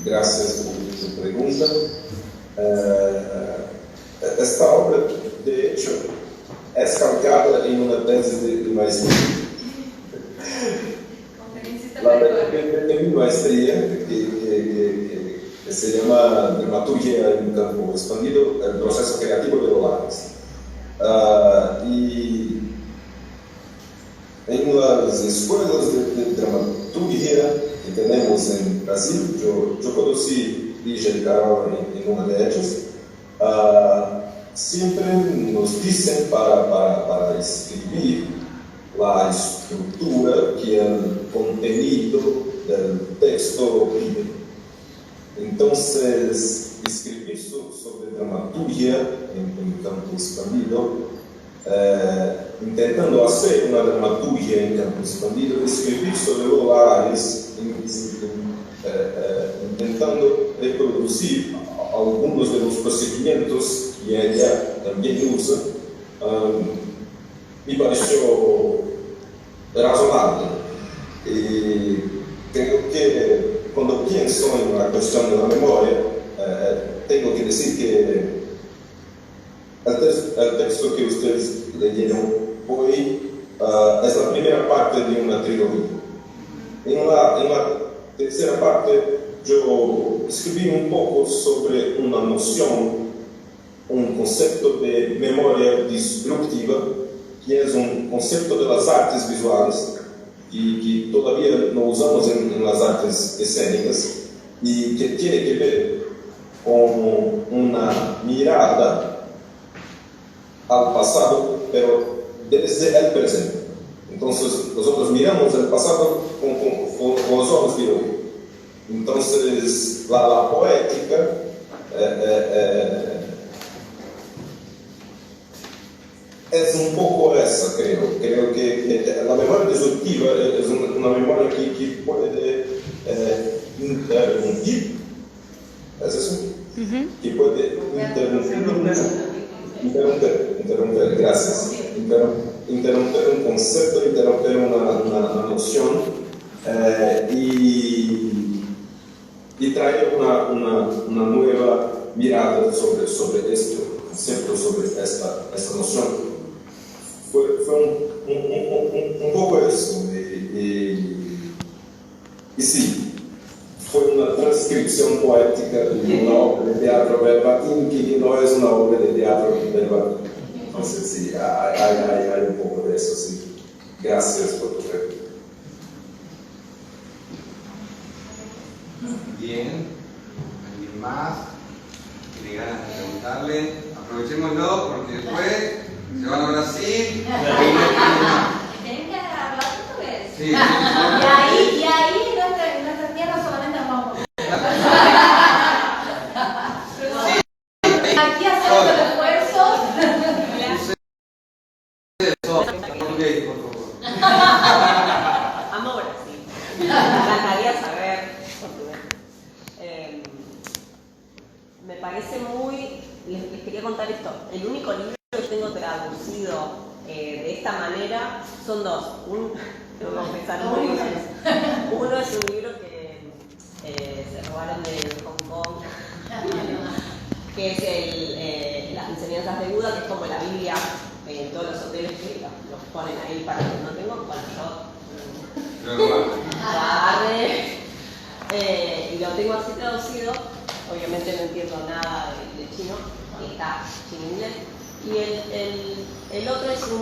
Gracias por tu pregunta. Esta obra, de hecho, es calcada en una tesis de maestría. De mi maestría, que se llama Dramaturgia en campo expandido, el proceso creativo de Lola Arias. Y en las escuelas de dramaturgia que tenemos en Brasil, yo conocí Ligia y Carol en una de ellas. Siempre nos dicen para escribir la estructura que el contenido del texto pide. Entonces, escribir sobre dramaturgia en campo expandido, intentando hacer una dramaturgia en campo expandido, escribir sobre Lola Arias, intentando reproducir algunos de los procedimientos que ella también usa, me pareció razonable. Y creo que cuando pienso en la cuestión de la memoria, tengo que decir que el texto que ustedes leyeron hoy es la primera parte de una trilogía. En la tercera parte yo escribí un poco sobre una noción, un concepto de memoria disruptiva, que es un concepto de las artes visuales y que todavía no usamos en las artes escénicas, y que tiene que ver con una mirada al pasado, pero desde el presente. Entonces nosotros miramos el pasado con los ojos de hoy. Entonces la poética es un poco esa, creo que la memoria disruptiva es una memoria que puede interrumpir, ¿es eso? Que puede interrumpir, gracias, interrumpir un concepto, interrumpir una noción, y traer una nueva mirada sobre este concepto, sobre esta noción. Fue un poco eso. Y sí, fue una transcripción poética de una obra de teatro verbatim que no es una obra de teatro verbatim. Entonces sí, hay un poco de eso, sí. Gracias por tu pregunta. Bien, ¿alguien más? ¿Tiene ganas de preguntarle? Aprovechémoslo porque después se van a Brasil y no tienen más. Tienen que hablar portugués. Sí, Y ahí en nuestra tierra solamente hablamos aquí hacemos el esfuerzo. portugués, por favor. Amo Brasil. Me encantaría saber portugués. Me parece muy... Les quería contar esto. El único libro que tengo traducido de esta manera son dos. Uno es un libro que se robaron de Hong Kong, que es las enseñanzas de Buda, que es como la Biblia en todos los hoteles que los ponen ahí para que no tengo. Bueno, yo lo agarré y lo tengo así traducido. Obviamente no entiendo nada de chino, y está chino-inglés. Y el otro es un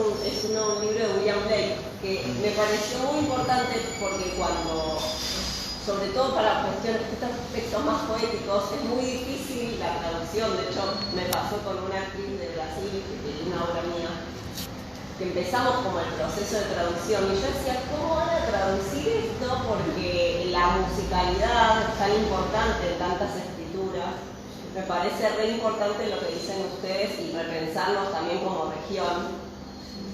libro de William Blake, que me pareció muy importante porque sobre todo para cuestiones, estos textos más poéticos, es muy difícil la traducción. De hecho, me pasó con una actriz de Brasil, de una obra mía, que empezamos como el proceso de traducción y yo decía, ¿cómo van a traducir esto? Porque la musicalidad es tan importante en tantas escrituras. Me parece re importante lo que dicen ustedes y repensarnos también como región,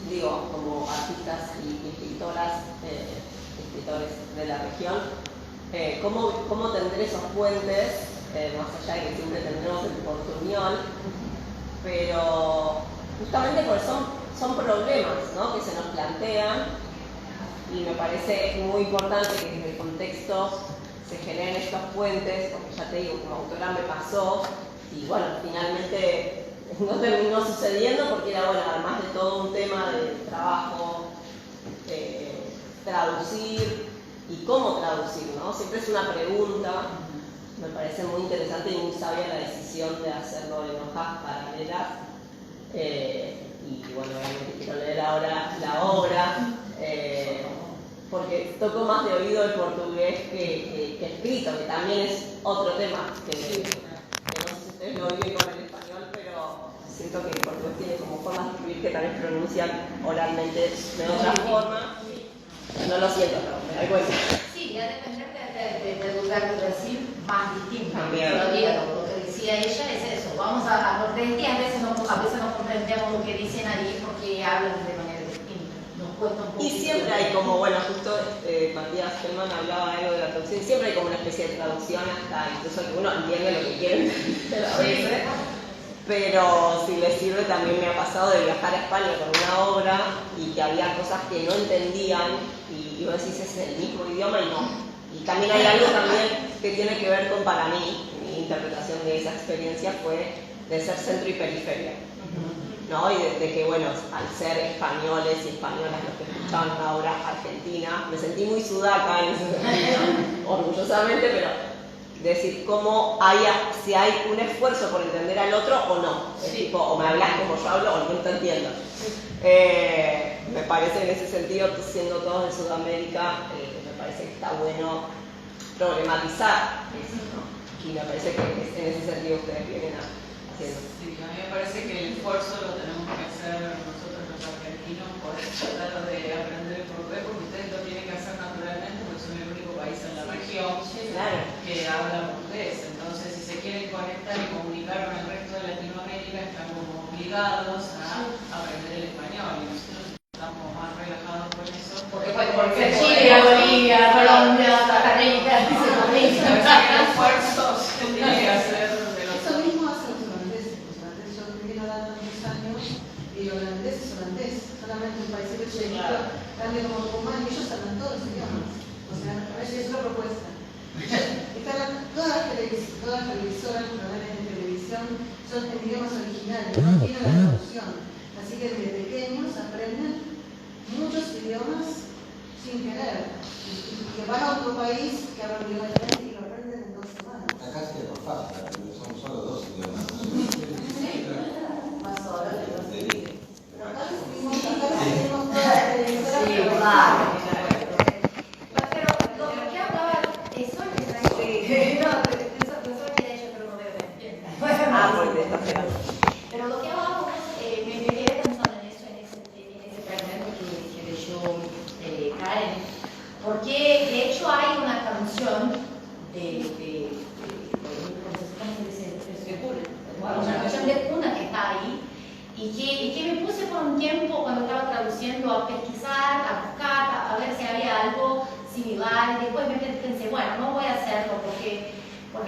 digo, como artistas y escritoras, escritores de la región, cómo tender esos puentes, más allá de que siempre tendremos el portuñol, pero justamente porque son problemas, ¿no?, que se nos plantean y me parece muy importante que desde el contexto se generen estos puentes, porque ya te digo, como autora me pasó y bueno, finalmente no terminó sucediendo porque era, bueno, además de todo un tema de trabajo, traducir y cómo traducir, ¿no? Siempre es una pregunta. Me parece muy interesante y muy sabia la decisión de hacerlo en hojas paralelas. Y bueno, obviamente quiero leer ahora la obra, porque toco más de oído el portugués que escrito, que también es otro tema, que no sé si ustedes lo viven con el español, pero siento que el portugués tiene como formas de escribir que también pronuncian oralmente de otra forma. No lo siento, pero me doy cuenta. Sí, ya depende del lugar de Brasil, más distinto. También. Todavía lo que decía ella es eso. Vamos a Nordeste y a veces no comprendemos lo que dicen ahí porque hablan de manera distinta. Nos cuesta un poco. Y siempre hay como, bueno, justo Matías Hellman hablaba algo de la traducción, siempre hay como una especie de traducción hasta incluso que uno entiende lo que quieren entender a veces. Pero si les sirve, también me ha pasado de viajar a España con una obra y que había cosas que no entendían y vos decís es el mismo idioma y no. Y también hay algo también que tiene que ver con, para mí, mi interpretación de esa experiencia fue de ser centro y periferia, ¿no? Y de que, bueno, al ser españoles y españolas los que escuchaban una obra argentina, me sentí muy sudaca en ese sentido, orgullosamente, pero decir cómo si hay un esfuerzo por entender al otro o no. Es tipo, o me hablas como yo hablo o no te entiendo. Me parece en ese sentido, siendo todos de Sudamérica, me parece que está bueno problematizar eso, ¿no? Y me parece que en ese sentido ustedes vienen haciendo. Sí, a mí me parece que el esfuerzo lo tenemos que hacer nosotros los argentinos por tratar de aprender el portugués, porque ustedes lo tienen que hacer naturalmente, porque son el único país en la región que habla portugués. Entonces, si se quieren conectar y comunicar con el resto de Latinoamérica, están como obligados a aprender el español. Y nosotros estamos más relajados con eso. Porque Chile, Bolivia, Colombia, Costa Rica, el esfuerzo se tiene que hacer de los Eso mismo hacen los holandeses. Los holandeses, yo viví en Holanda muchos años y el holandés es holandés, solamente un país chiquito, grande como Tucumán, y ellos hablan todos los idiomas. O sea, a veces es una propuesta. Todas las televisoras, programas de televisión son en idiomas originales, no tienen la traducción. Así que desde pequeños aprenden muchos idiomas sin querer. Y que van a otro país que hablan un idioma diferente y lo aprenden en 2 semanas. Acá sí que nos falta, son solo 2 idiomas. Más horas de los Pero acá decidimos toda la televisión. Sí, claro. Pero lo que hablaba, eso es pero lo que hablábamos, me quedé pensando en eso, en ese fragmento que leyó Karen, porque de hecho hay una canción una canción de cuna que está ahí y que me puse por un tiempo cuando estaba traduciendo a pesquisar, a buscar, a ver si había algo similar y después me pensé, bueno, no voy a hacerlo porque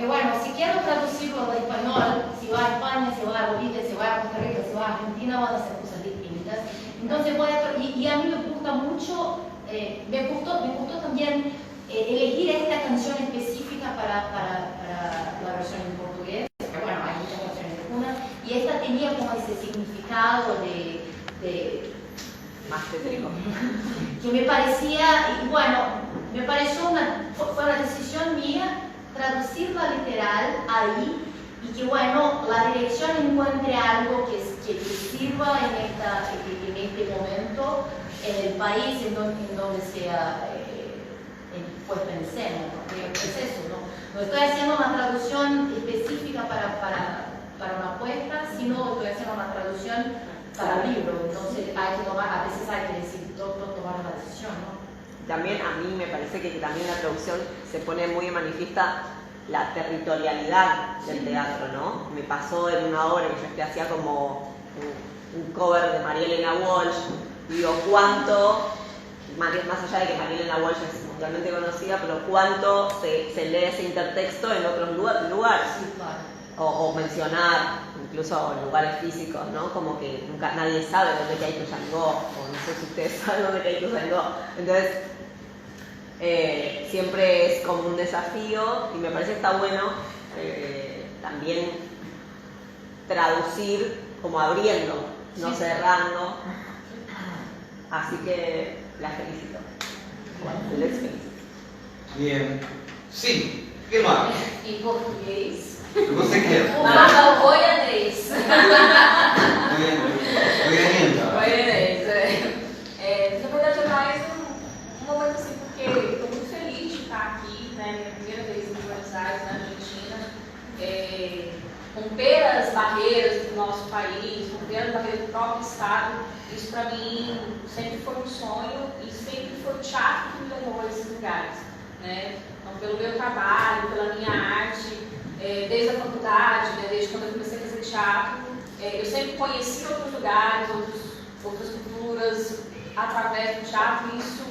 bueno, si quiero traducirlo al español, si va a España, si va a Bolivia, si va a Costa Rica, si va a Argentina, van a ser cosas distintas. Entonces y a mí me gusta mucho, me gustó también elegir esta canción específica para la versión en portugués. Bueno, hay muchas versiones de cuna, y esta tenía como ese significado de más tétrico. Que me parecía, y bueno, me pareció fue una decisión mía traducirla literal ahí y que bueno, la dirección encuentre algo que sirva en este momento en el país en donde sea puesto en escena, porque es eso, ¿no? No estoy haciendo una traducción específica para una puesta, sino estoy haciendo una traducción para el libro, entonces a veces hay que tomar una decisión, ¿no? También a mí me parece que también la traducción se pone muy en manifiesta la territorialidad del teatro, ¿no? Me pasó en una obra que yo hacía como un cover de María Elena Walsh, digo, cuánto, más allá de que María Elena Walsh es mundialmente conocida, pero cuánto se lee ese intertexto en otros lugares. Sí, claro. O mencionar incluso lugares físicos, ¿no? Como que nunca nadie sabe dónde cae Ituzaingó, o no sé si ustedes saben dónde cae Ituzaingó. Entonces, siempre es como un desafío y me parece que está bueno también traducir como abriendo, no cerrando. Así que las felicito. Les felicito. Bien. Sí, ¿qué más? Em português. Você quer? Oi, Andrés. Goianienta. Goianiense. Na verdade é mais um momento assim, porque estou muito feliz de estar aqui, né? Minha primeira vez em Buenos Aires, na Argentina. Romper as barreiras do nosso país, romper as barreiras do próprio estado, isso para mim sempre foi um sonho e sempre foi o teatro que me levou a esses lugares, né? Então, pelo meu trabalho, pela minha arte, desde a faculdade, né, desde quando eu comecei a fazer teatro, eu sempre conheci outros lugares, outras culturas através do teatro, e isso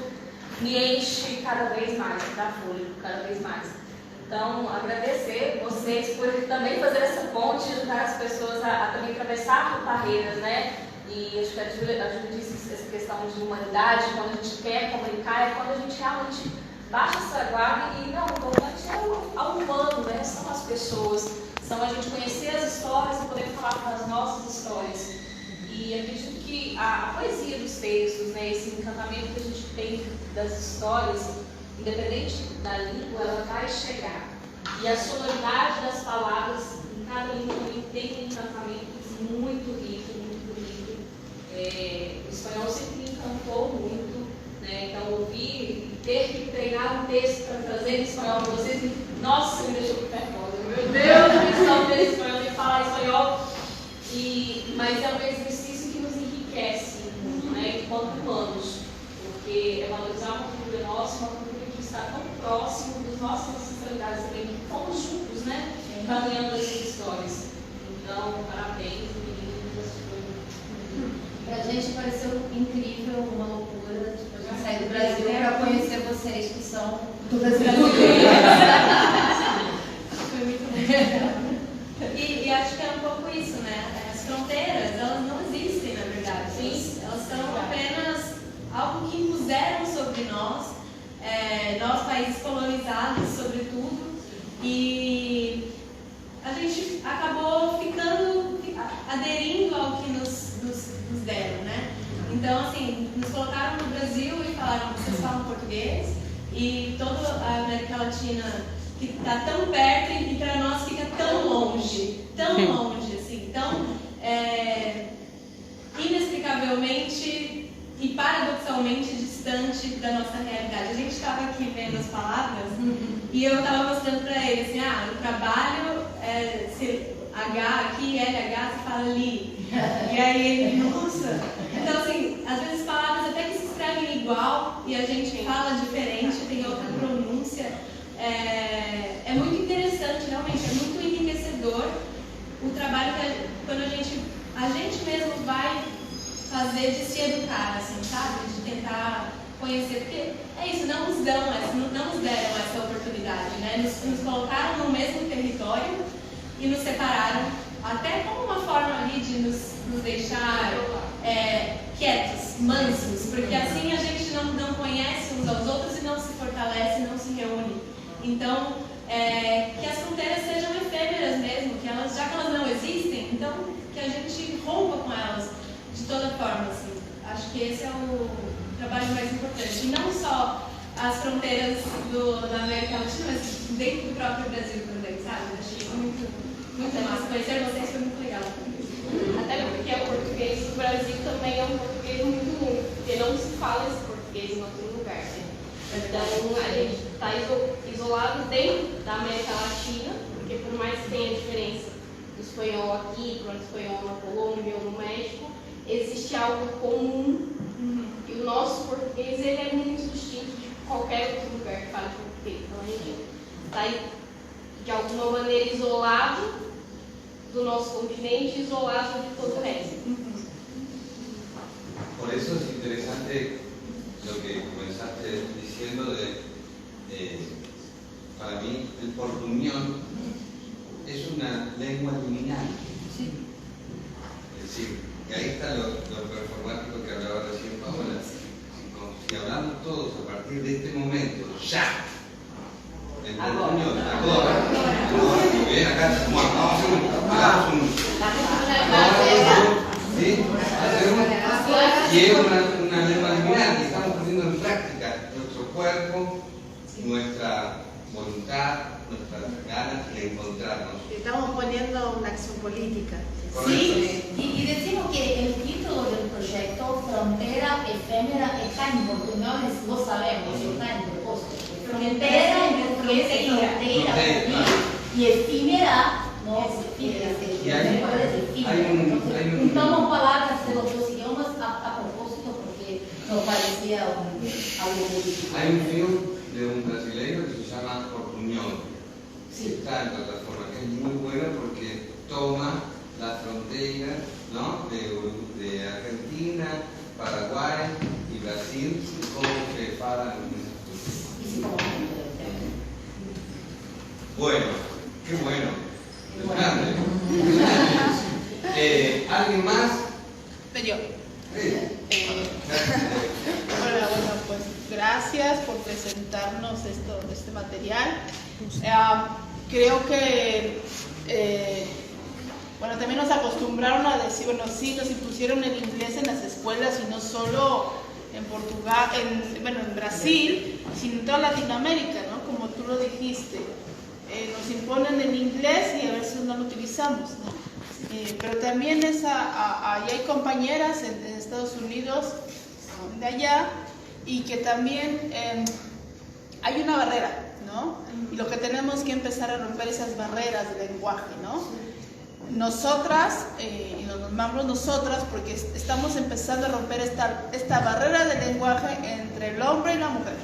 me enche cada vez mais, dá fôlego cada vez mais. Então, agradecer vocês por também fazer essa ponte, ajudar as pessoas a também atravessar barreiras, né? E acho que a Júlia disse essa questão de humanidade, quando a gente quer comunicar, é quando a gente realmente baixa essa guarda e não, o importante é o humano, né? São as pessoas, são a gente conhecer as histórias e poder falar das nossas histórias. E acredito que a poesia dos textos, né? Esse encantamento que a gente tem das histórias, independente da língua, ela vai chegar. E a sonoridade das palavras em cada língua também tem um encantamento muito rico, muito bonito. O espanhol sempre me encantou muito, né? Então ouvir e ter que treinar um texto para trazer em espanhol para vocês, nossa, me deixou nervosa. Meu Deus, eu só ter espanhol e falar espanhol. Mas é um exercício que nos enriquece muito, né? Enquanto humanos, porque é valorizar uma cultura nossa, uma cultura que está tão próximo das nossas ancestralidades também, que fomos juntos, né? Caminhando essas histórias. Então, parabéns, meninas. Pra gente pareceu incrível, uma loucura, tipo, a gente sair do Brasil para conhecer vocês que são todas brasileiras. Foi muito legal. E acho que é um pouco isso, né? As fronteiras, elas não existem, na verdade. Sim. Elas são apenas algo que impuseram sobre nós, nós países colonizados, sobretudo, e a gente acabou aderindo ao que nos deram, né? Então, assim, nos colocaram no e toda a América Latina que está tão perto e para nós fica tão longe, assim. Então, inexplicavelmente e paradoxalmente distante da nossa realidade. A gente estava aqui vendo as palavras e eu estava mostrando para ele assim, o trabalho, H aqui, LH, se fala li. E aí ele, nossa! Então, assim, às vezes palavras até que se escrevem igual e a gente fala diferente, tem outra pronúncia. É muito interessante, realmente, é muito enriquecedor o trabalho que quando a gente mesmo vai fazer de se educar, assim, sabe? De tentar conhecer, porque é isso, não nos deram essa oportunidade, né? Nos colocaram no mesmo território e nos separaram, até como uma forma ali de nos deixar quietos, mansos, porque assim a gente não conhece uns aos outros e não se fortalece, não se reúne. Então, que as fronteiras sejam efêmeras mesmo, que elas, já que elas não existem, então que a gente rompa com elas de toda forma, assim. Acho que esse é o trabalho mais importante. E não só as fronteiras da América Latina, mas dentro do próprio Brasil também, sabe? Achei muito massa. Conhecer vocês foi muito legal. Até porque o português do Brasil também é um português muito único, porque não se fala esse português em outro lugar, né? Então a gente está isolado dentro da América Latina, porque por mais que tenha diferença do espanhol aqui, para o espanhol na Colômbia ou no México, existe algo comum e o nosso português ele é muito distinto de qualquer outro lugar que fale português. Então a gente está de alguma maneira isolado do nosso continente, isolado de todo o resto. Por eso es interesante lo que comenzaste diciendo para mí el portuñol es una lengua liminal. Sí. Es decir, que ahí está lo performático que hablaba recién Paola. Si hablamos todos a partir de este momento, ya, el portuñol, ahora, y ven acá, vamos a hacer y es una lengua liminal y estamos poniendo en práctica nuestro cuerpo, nuestra voluntad, nuestras ganas de encontrarnos. Estamos poniendo una acción política. Sí, y decimos que el título del proyecto, Frontera Efémera, está en portuñol, lo sabemos, está en propósito. Frontera en portugués es frontera, y efímera no es efímera, es efímera. Juntamos palabras de los dos idiomas a propósito porque nos parecía algo político. Hay un film de un brasileño que se llama Portuñol. Está en plataforma, que es muy bueno porque toma las fronteras, ¿no? de Argentina, Paraguay y Brasil y cómo se paran en esas fronteras. Bueno, qué bueno. Grande. ¿Alguien más? Yo. Hola, bueno, pues gracias por presentarnos este material. Creo que, bueno, también nos acostumbraron a decir, bueno, sí, nos impusieron el inglés en las escuelas y no solo en Portugal, en Brasil, sino en toda Latinoamérica, ¿no? Como tú lo dijiste. Nos imponen el inglés y a veces no lo utilizamos, ¿no? Pero también allá hay compañeras en Estados Unidos, de allá, y que también hay una barrera, ¿no? Y lo que tenemos que empezar a romper esas barreras de lenguaje, ¿no? Nosotras, y nos llamamos nosotras porque estamos empezando a romper esta barrera de lenguaje entre el hombre y la mujer,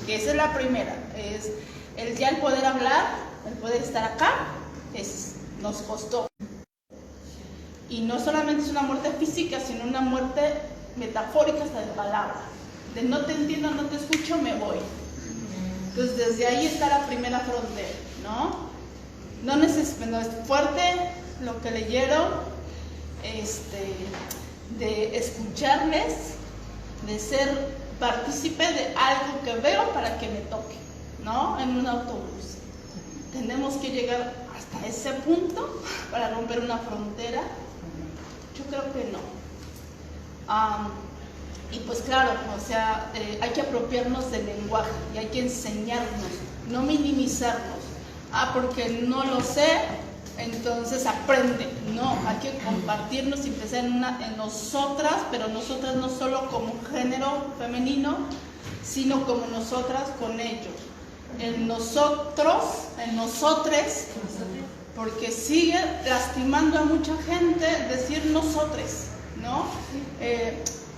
que esa es la primera, es ya el poder hablar, el poder estar acá, nos costó. Y no solamente es una muerte física, sino una muerte metafórica hasta de palabra. De no te entiendo, no te escucho, me voy. Entonces desde ahí está la primera frontera, ¿no? No es fuerte lo que leyeron, de escucharles, de ser partícipe de algo que veo para que me toque, ¿no? En un autobús. Tenemos que llegar hasta ese punto para romper una frontera. Yo creo que no. Y pues claro, o sea, hay que apropiarnos del lenguaje y hay que enseñarnos, no minimizarnos. Porque no lo sé, entonces aprende. No, hay que compartirnos y empezar en nosotras, pero nosotras no solo como género femenino, sino como nosotras con ellos. En nosotros, en nosotres, porque sigue lastimando a mucha gente decir nosotres, ¿no?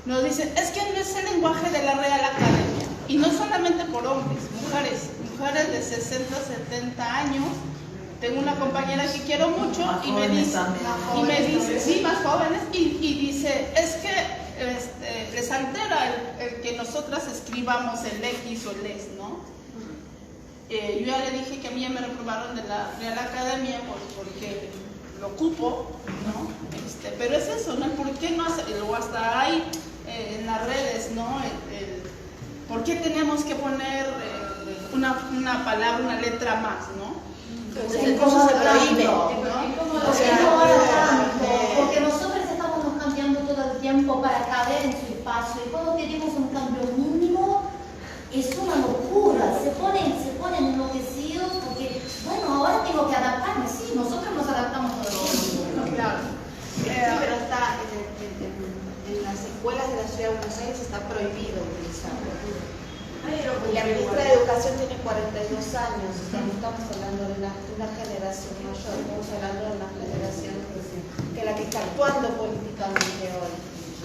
Nos dicen, es que no es el lenguaje de la Real Academia. Y no solamente por hombres, mujeres de 60, 70 años. Tengo una compañera que quiero mucho y me dice, sí, más jóvenes, y dice, es que les altera el que nosotras escribamos el X o el es, ¿no? Yo ya le dije que a mí ya me reprobaron de la Real Academia porque lo ocupo, ¿no? Pero es eso, ¿no? ¿Por qué no hacer? Luego hasta hay en las redes, ¿no? ¿Por qué tenemos que poner una palabra, una letra más, ¿no? ¿Cómo se prohíbe? ¿no? Porque nosotros estamos cambiando todo el tiempo para caber en su espacio y cuando tenemos un cambio mínimo es una locura, se ponen enloquecidos porque, bueno, ahora tengo que adaptarme, sí, nosotros nos adaptamos todos los días. Claro. Sí, pero está en las escuelas de la Ciudad de Buenos Aires está prohibido utilizarlo. Y la ministra de Educación tiene 42 años, o sea, no estamos hablando de una generación mayor, estamos hablando de una generación que la que está actuando políticamente hoy.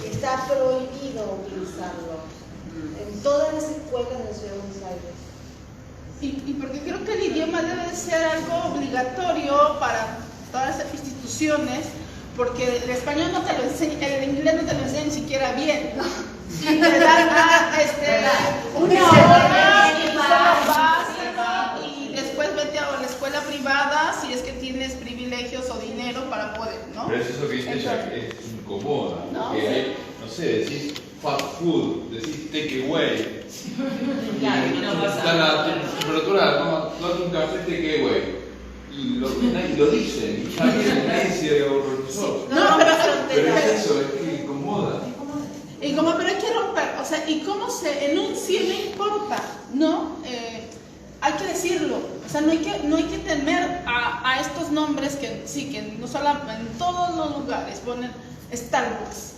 Está prohibido utilizarlo en todas las escuelas de la Ciudad de Buenos Aires. Y porque creo que el idioma debe de ser algo obligatorio para todas las instituciones, porque el español no te lo enseña, el inglés no te lo enseña ni siquiera bien, ¿no? Y te dan una hora y vas y después vete a la escuela privada si es que tienes privilegios o dinero para poder, ¿no? Pero eso que dice ella que incomoda, ¿no? porque hay, no sé, decís fast food, decís take away. Claro, y no pasa está nada. la temperatura, tomate un café take away. Y nadie lo dice, y nadie se horrorizó. No, pero es eso, es que incomoda. Y como, pero hay que romper, o sea, y cómo se enuncia no importa, ¿no? Hay que decirlo, o sea, no hay que temer a estos nombres que sí, que no solo en todos los lugares ponen Starbucks.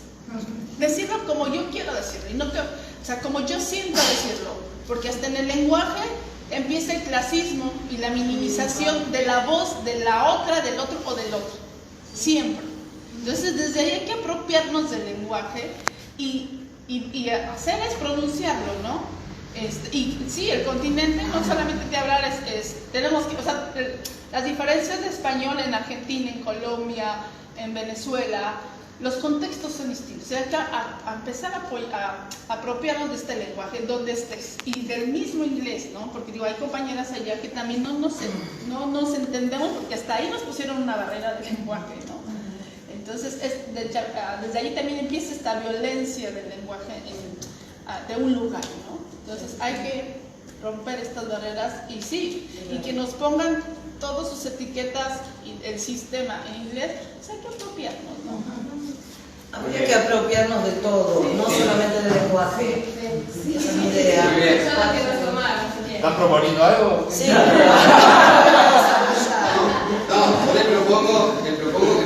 Decirlo como yo quiero decirlo, y no que, o sea, como yo siento decirlo, porque hasta en el lenguaje empieza el clasismo y la minimización de la voz de la otra, del otro o del otro, siempre. Entonces, desde ahí hay que apropiarnos del lenguaje y hacer es pronunciarlo, ¿no? Y sí, el continente no solamente te hablar tenemos que, o sea, las diferencias de español en Argentina, en Colombia, en Venezuela, los contextos son distintos. O sea, hay que empezar a apropiarnos de este lenguaje, donde estés, y del mismo inglés, ¿no? Porque digo, hay compañeras allá que también no nos entendemos, porque hasta ahí nos pusieron una barrera de lenguaje, ¿no? Entonces, desde ahí también empieza esta violencia del lenguaje de un lugar, ¿no? Entonces, hay que romper estas barreras y sí, y que nos pongan todas sus etiquetas y el sistema en inglés, pues hay que apropiarnos, ¿no? Habría que apropiarnos de todo, sí, no sí, solamente del lenguaje. Sí, Esa es mi idea. ¿Están proponiendo algo? Sí. No, le propongo que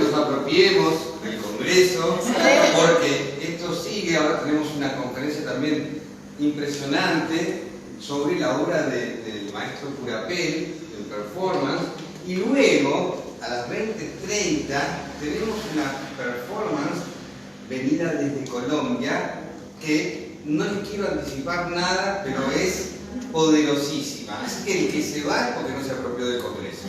nos apropiemos del Congreso, porque esto sigue, ahora tenemos una conferencia también impresionante sobre la obra del maestro Curapel, en performance, y luego, a las 20:30, tenemos una performance venida desde Colombia, que no les quiero anticipar nada, pero es poderosísima. Así que el que se va es porque no se apropió del Congreso.